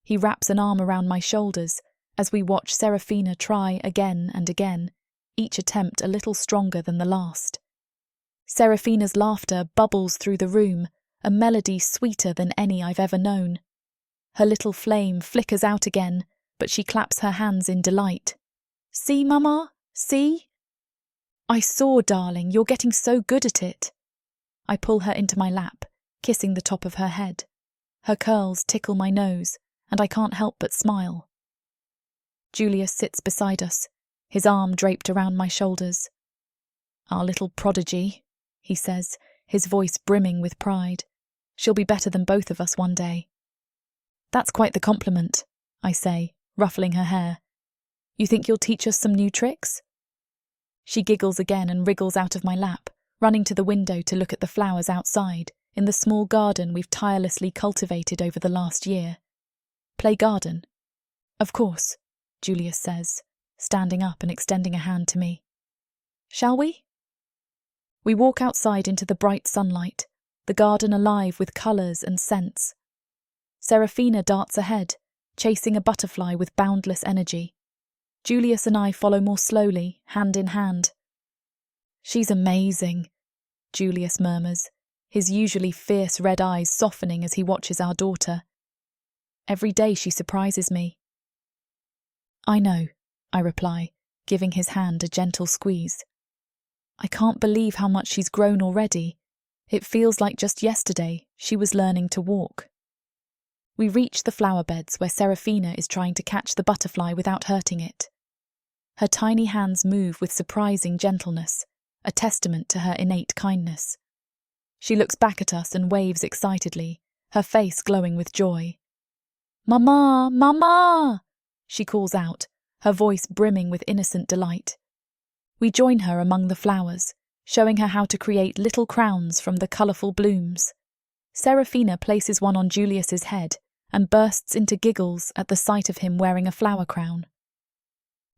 [SPEAKER 2] He wraps an arm around my shoulders as we watch Seraphina try again and again, each attempt a little stronger than the last. Seraphina's laughter bubbles through the room, a melody sweeter than any I've ever known. Her little flame flickers out again, but she claps her hands in delight. "See, Mama? See?" "I saw, darling, you're getting so good at it." I pull her into my lap, kissing the top of her head. Her curls tickle my nose, and I can't help but smile. Julius sits beside us, his arm draped around my shoulders. "Our little prodigy," he says, his voice brimming with pride. "She'll be better than both of us one day." "That's quite the compliment," I say, ruffling her hair. "You think you'll teach us some new tricks?" She giggles again and wriggles out of my lap, running to the window to look at the flowers outside, in the small garden we've tirelessly cultivated over the last year. "Play garden?" "Of course," Julius says, standing up and extending a hand to me. "Shall we?" We walk outside into the bright sunlight, the garden alive with colours and scents. Seraphina darts ahead, chasing a butterfly with boundless energy. Julius and I follow more slowly, hand in hand. She's amazing, Julius murmurs, his usually fierce red eyes softening as he watches our daughter. Every day she surprises me. I know, I reply, giving his hand a gentle squeeze. I can't believe how much she's grown already. It feels like just yesterday she was learning to walk. We reach the flower beds where Saraphina is trying to catch the butterfly without hurting it. Her tiny hands move with surprising gentleness, a testament to her innate kindness. She looks back at us and waves excitedly, her face glowing with joy. "Mama! Mama!" she calls out, her voice brimming with innocent delight. We join her among the flowers, showing her how to create little crowns from the colourful blooms. Saraphina places one on Julius's head and bursts into giggles at the sight of him wearing a flower crown.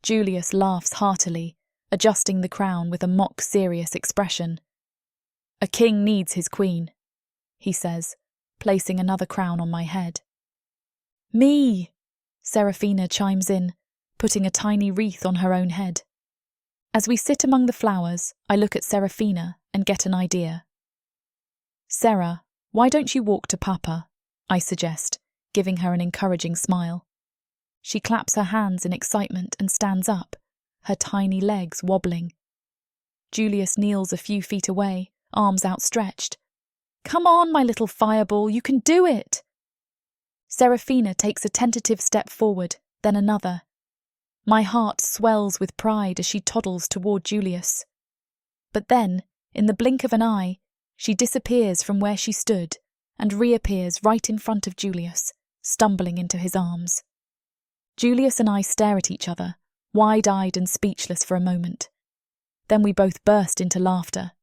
[SPEAKER 2] Julius laughs heartily, adjusting the crown with a mock-serious expression. "A king needs his queen," he says, placing another crown on my head. "Me!" Saraphina chimes in, putting a tiny wreath on her own head. As we sit among the flowers, I look at Saraphina and get an idea. "Sarah, why don't you walk to Papa?" I suggest, giving her an encouraging smile. She claps her hands in excitement and stands up, her tiny legs wobbling. Julius kneels a few feet away, arms outstretched. "Come on, my little fireball, you can do it!" Saraphina takes a tentative step forward, then another. My heart swells with pride as she toddles toward Julius. But then, in the blink of an eye, she disappears from where she stood and reappears right in front of Julius, stumbling into his arms. Julius and I stare at each other, wide-eyed and speechless for a moment. Then we both burst into laughter.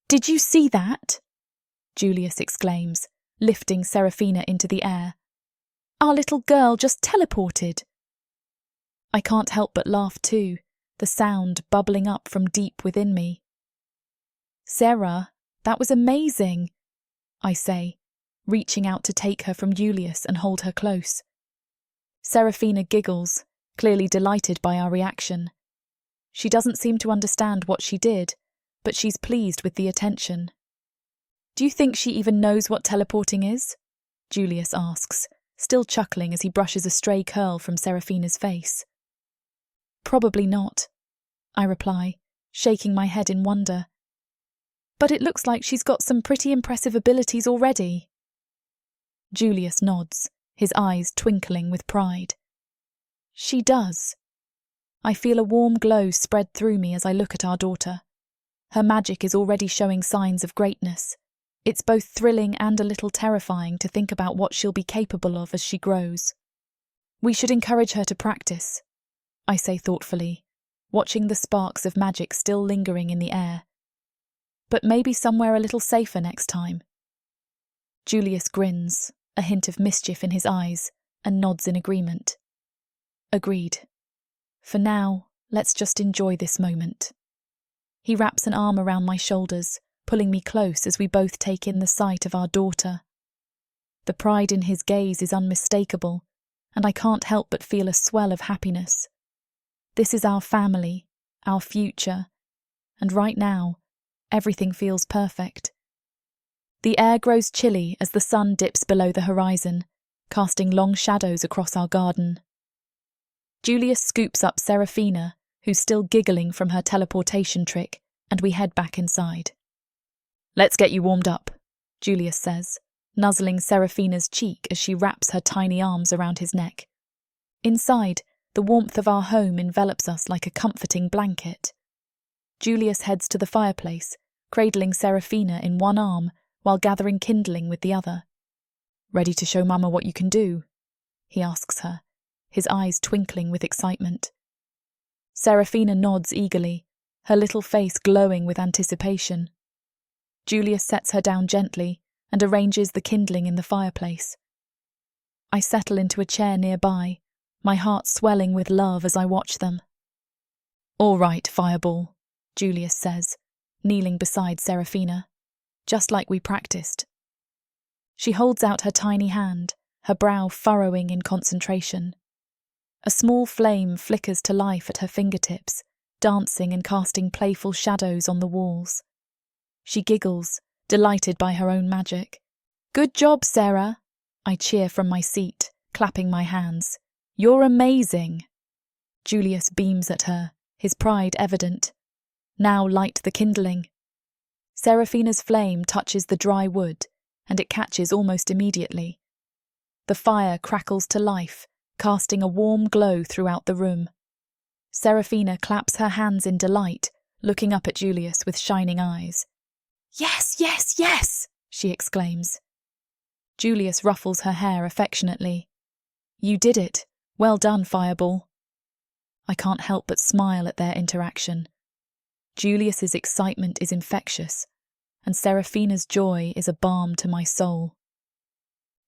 [SPEAKER 2] "Did you see that?" Julius exclaims, lifting Saraphina into the air. "Our little girl just teleported." I can't help but laugh too, the sound bubbling up from deep within me. "Sarah, that was amazing," I say, reaching out to take her from Julius and hold her close. Saraphina giggles, clearly delighted by our reaction. She doesn't seem to understand what she did, but she's pleased with the attention. "Do you think she even knows what teleporting is?" Julius asks, still chuckling as he brushes a stray curl from Seraphina's face. "Probably not," I reply, shaking my head in wonder. "But it looks like she's got some pretty impressive abilities already." Julius nods, his eyes twinkling with pride. "She does." I feel a warm glow spread through me as I look at our daughter. Her magic is already showing signs of greatness. It's both thrilling and a little terrifying to think about what she'll be capable of as she grows. "We should encourage her to practice," I say thoughtfully, watching the sparks of magic still lingering in the air. "But maybe somewhere a little safer next time." Julius grins, a hint of mischief in his eyes, and nods in agreement. Agreed. For now, let's just enjoy this moment. He wraps an arm around my shoulders, pulling me close as we both take in the sight of our daughter. The pride in his gaze is unmistakable, and I can't help but feel a swell of happiness. This is our family, our future, and right now, everything feels perfect. The air grows chilly as the sun dips below the horizon, casting long shadows across our garden. Julius scoops up Saraphina, who's still giggling from her teleportation trick, and we head back inside. "Let's get you warmed up," Julius says, nuzzling Seraphina's cheek as she wraps her tiny arms around his neck. Inside, the warmth of our home envelops us like a comforting blanket. Julius heads to the fireplace, cradling Saraphina in one arm while gathering kindling with the other. "Ready to show Mama what you can do?" he asks her, his eyes twinkling with excitement. Saraphina nods eagerly, her little face glowing with anticipation. Julius sets her down gently and arranges the kindling in the fireplace. I settle into a chair nearby, my heart swelling with love as I watch them. "All right, Fireball," Julius says, kneeling beside Saraphina, just like we practiced. She holds out her tiny hand, her brow furrowing in concentration. A small flame flickers to life at her fingertips, dancing and casting playful shadows on the walls. She giggles, delighted by her own magic. "Good job, Sarah!" I cheer from my seat, clapping my hands. "You're amazing!" Julius beams at her, his pride evident. "Now light the kindling." Seraphina's flame touches the dry wood, and it catches almost immediately. The fire crackles to life, casting a warm glow throughout the room. Seraphina claps her hands in delight, looking up at Julius with shining eyes. "Yes, yes, yes!" she exclaims. Julius ruffles her hair affectionately. "You did it. Well done, Fireball." I can't help but smile at their interaction. Julius's excitement is infectious, and Seraphina's joy is a balm to my soul.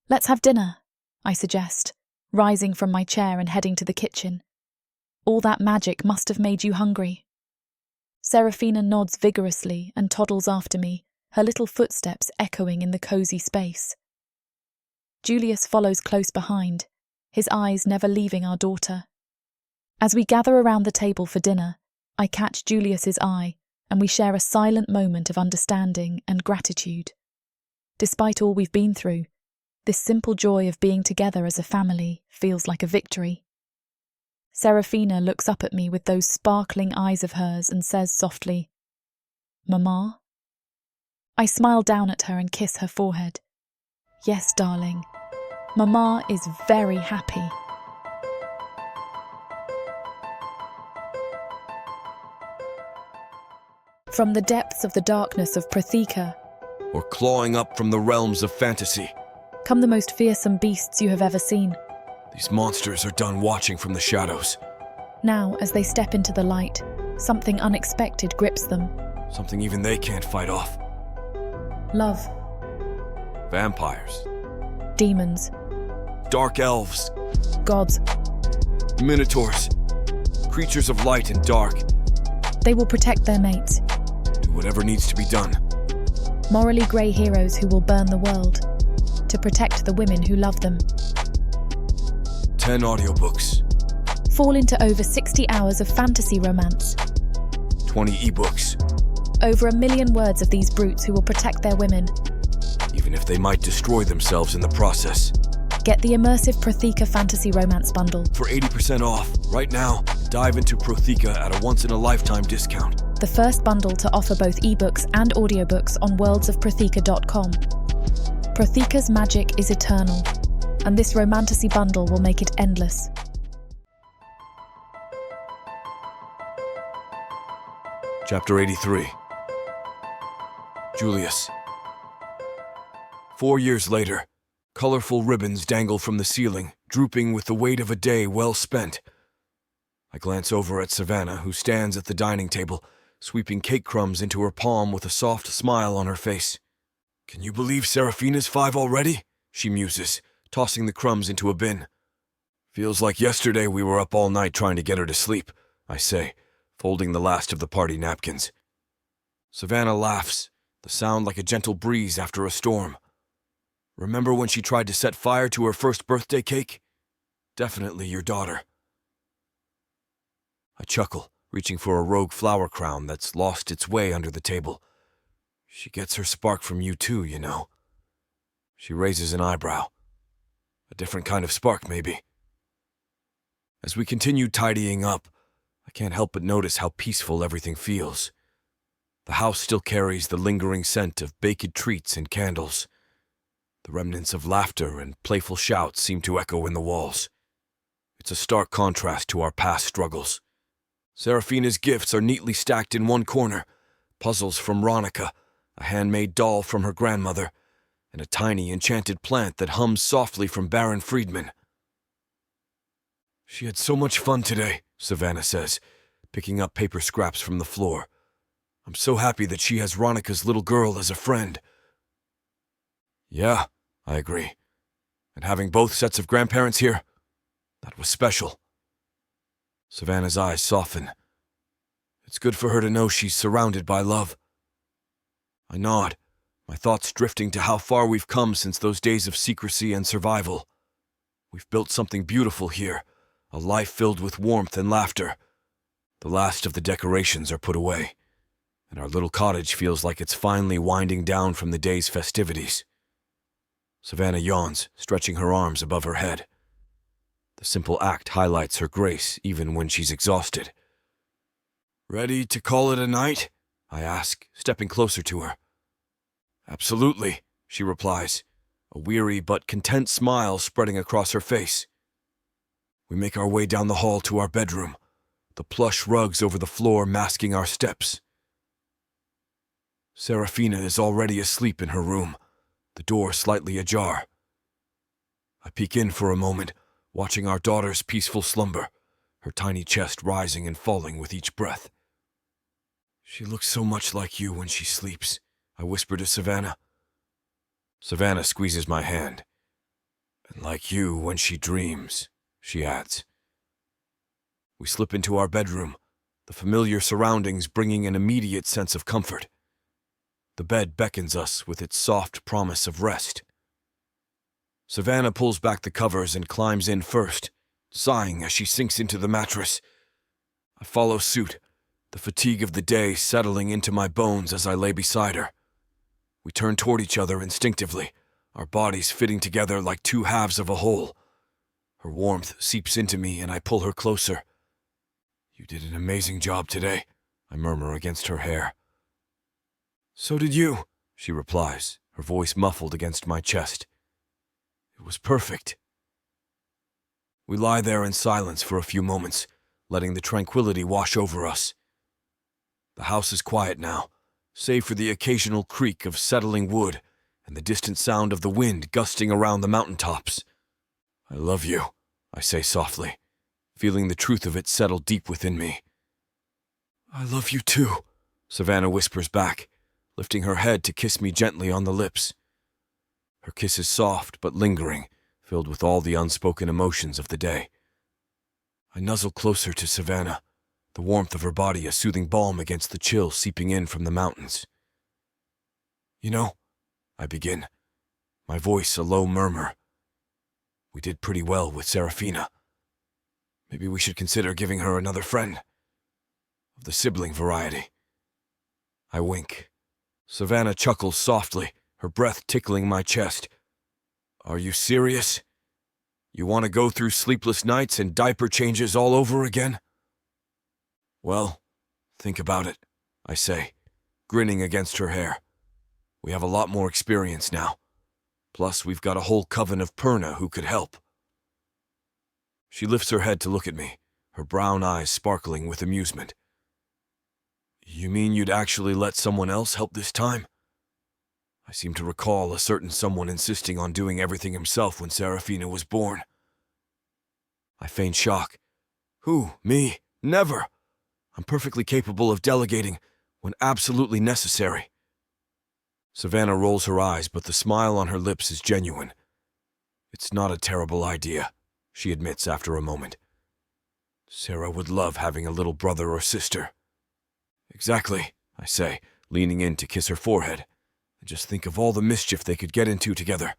[SPEAKER 2] "Let's have dinner," I suggest, rising from my chair and heading to the kitchen. "All that magic must have made you hungry." Seraphina nods vigorously and toddles after me, her little footsteps echoing in the cosy space. Julius follows close behind, his eyes never leaving our daughter. As we gather around the table for dinner, I catch Julius's eye, and we share a silent moment of understanding and gratitude. Despite all we've been through, this simple joy of being together as a family feels like a victory. Seraphina looks up at me with those sparkling eyes of hers and says softly, "Mama?" I smile down at her and kiss her forehead. "Yes, darling. Mama is very happy." From the depths of the darkness of Prathika,
[SPEAKER 1] Or clawing up from the realms of fantasy.
[SPEAKER 2] come the most fearsome beasts you have ever seen.
[SPEAKER 1] These monsters are done watching from the shadows.
[SPEAKER 2] Now, as they step into the light, something unexpected grips them.
[SPEAKER 1] Something even they can't fight off.
[SPEAKER 2] Love,
[SPEAKER 1] Vampires.
[SPEAKER 2] demons,
[SPEAKER 1] Dark elves.
[SPEAKER 2] gods.
[SPEAKER 1] Minotaurs. Creatures of light and dark.
[SPEAKER 2] They will protect their mates.
[SPEAKER 1] Do whatever needs to be done.
[SPEAKER 2] Morally grey heroes who will burn the world to protect the women who love them.
[SPEAKER 1] 10 audiobooks.
[SPEAKER 2] Fall into over 60 hours of fantasy romance.
[SPEAKER 1] 20 ebooks.
[SPEAKER 2] Over 1 million words of these brutes who will protect their women.
[SPEAKER 1] Even if they might destroy themselves in the process.
[SPEAKER 2] Get the immersive Prathika Fantasy Romance Bundle.
[SPEAKER 1] For 80% off, right now, dive into Prothika at a once-in-a-lifetime discount.
[SPEAKER 2] The first bundle to offer both ebooks and audiobooks on worldsofprathika.com. Prathika's magic is eternal, and this romantasy bundle will make it endless.
[SPEAKER 1] Chapter 83. Julius. 4 years later, colorful ribbons dangle from the ceiling, drooping with the weight of a day well spent. I glance over at Savannah, who stands at the dining table, sweeping cake crumbs into her palm with a soft smile on her face. "Can you believe Seraphina's 5 already?" she muses, tossing the crumbs into a bin. "Feels like yesterday we were up all night trying to get her to sleep," I say, folding the last of the party napkins. Savannah laughs, the sound like a gentle breeze after a storm. "Remember when she tried to set fire to her first birthday cake? Definitely your daughter." I chuckle, reaching for a rogue flower crown that's lost its way under the table. "She gets her spark from you too, you know." She raises an eyebrow. "A different kind of spark, maybe." As we continue tidying up, I can't help but notice how peaceful everything feels. The house still carries the lingering scent of baked treats and candles. The remnants of laughter and playful shouts seem to echo in the walls. It's a stark contrast to our past struggles. Seraphina's gifts are neatly stacked in one corner, puzzles from Ronica, a handmade doll from her grandmother, and a tiny enchanted plant that hums softly from Baron Friedman. "She had so much fun today," Savannah says, picking up paper scraps from the floor. "I'm so happy that she has Ronica's little girl as a friend." "Yeah," I agree. "And having both sets of grandparents here, that was special." Savannah's eyes soften. "It's good for her to know she's surrounded by love." I nod, my thoughts drifting to how far we've come since those days of secrecy and survival. We've built something beautiful here, a life filled with warmth and laughter. The last of the decorations are put away, and our little cottage feels like it's finally winding down from the day's festivities. Savannah yawns, stretching her arms above her head. The simple act highlights her grace even when she's exhausted. "Ready to call it a night?" I ask, stepping closer to her. "Absolutely," she replies, a weary but content smile spreading across her face. We make our way down the hall to our bedroom, the plush rugs over the floor masking our steps. Saraphina is already asleep in her room, the door slightly ajar. I peek in for a moment, watching our daughter's peaceful slumber, her tiny chest rising and falling with each breath. "She looks so much like you when she sleeps," I whisper to Savannah. Savannah squeezes my hand. "And like you when she dreams," she adds. We slip into our bedroom, the familiar surroundings bringing an immediate sense of comfort. The bed beckons us with its soft promise of rest. Savannah pulls back the covers and climbs in first, sighing as she sinks into the mattress. I follow suit, the fatigue of the day settling into my bones as I lay beside her. We turn toward each other instinctively, our bodies fitting together like two halves of a whole. Her warmth seeps into me and I pull her closer. "You did an amazing job today," I murmur against her hair. "So did you," she replies, her voice muffled against my chest. "It was perfect." We lie there in silence for a few moments, letting the tranquility wash over us. The house is quiet now, save for the occasional creak of settling wood and the distant sound of the wind gusting around the mountaintops. "I love you," I say softly, feeling the truth of it settle deep within me. "I love you too," Savannah whispers back, lifting her head to kiss me gently on the lips. Her kiss is soft but lingering, filled with all the unspoken emotions of the day. I nuzzle closer to Savannah, the warmth of her body a soothing balm against the chill seeping in from the mountains. "You know," I begin, my voice a low murmur, "we did pretty well with Saraphina. Maybe we should consider giving her another friend, of the sibling variety." I wink. Savannah chuckles softly, her breath tickling my chest. "Are you serious? You want to go through sleepless nights and diaper changes all over again?" "Well, think about it," I say, grinning against her hair. "We have a lot more experience now. Plus, we've got a whole coven of Purna who could help." She lifts her head to look at me, her brown eyes sparkling with amusement. "You mean you'd actually let someone else help this time?" I seem to recall a certain someone insisting on doing everything himself when Saraphina was born. I feign shock. "Who? Me? Never! I'm perfectly capable of delegating when absolutely necessary." Savannah rolls her eyes, but the smile on her lips is genuine. "It's not a terrible idea," she admits after a moment. "Sarah would love having a little brother or sister." "Exactly," I say, leaning in to kiss her forehead. "And just think of all the mischief they could get into together."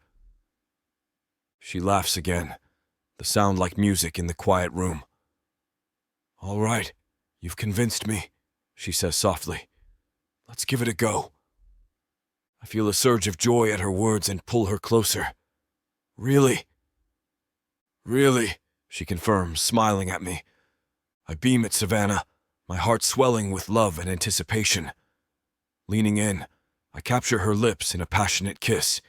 [SPEAKER 1] She laughs again, the sound like music in the quiet room. "All right, you've convinced me," she says softly. "Let's give it a go." I feel a surge of joy at her words and pull her closer. "Really?" "Really," she confirms, smiling at me. I beam at Savannah, my heart swelling with love and anticipation. Leaning in, I capture her lips in a passionate kiss.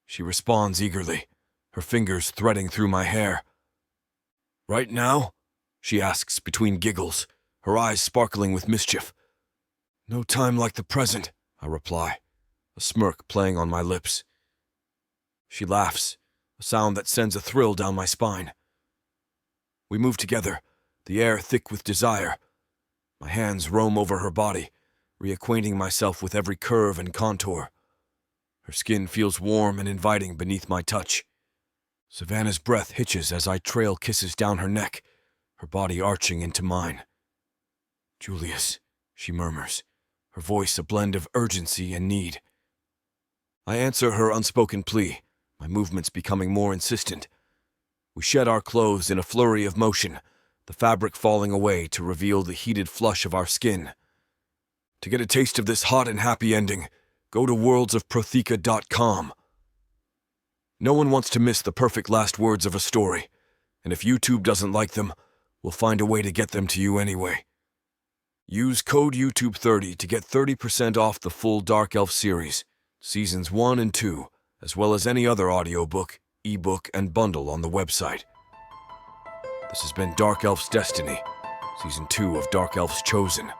[SPEAKER 1] She responds eagerly, her fingers threading through my hair. "Right now?" she asks between giggles, her eyes sparkling with mischief. "No time like the present," I reply, a smirk playing on my lips. She laughs, a sound that sends a thrill down my spine. We move together, the air thick with desire. My hands roam over her body, reacquainting myself with every curve and contour. Her skin feels warm and inviting beneath my touch. Savannah's breath hitches as I trail kisses down her neck, her body arching into mine. "Julius," she murmurs, her voice a blend of urgency and need. I answer her unspoken plea, my movements becoming more insistent. We shed our clothes in a flurry of motion, the fabric falling away to reveal the heated flush of our skin. To get a taste of this hot and happy ending, go to worldsofprothika.com. No one wants to miss the perfect last words of a story, and if YouTube doesn't like them, we'll find a way to get them to you anyway. Use code YouTube30 to get 30% off the full Dark Elf series, Seasons 1 and 2, as well as any other audiobook, ebook, and bundle on the website. This has been Dark Elf's Destiny, Season 2 of Dark Elf's Chosen.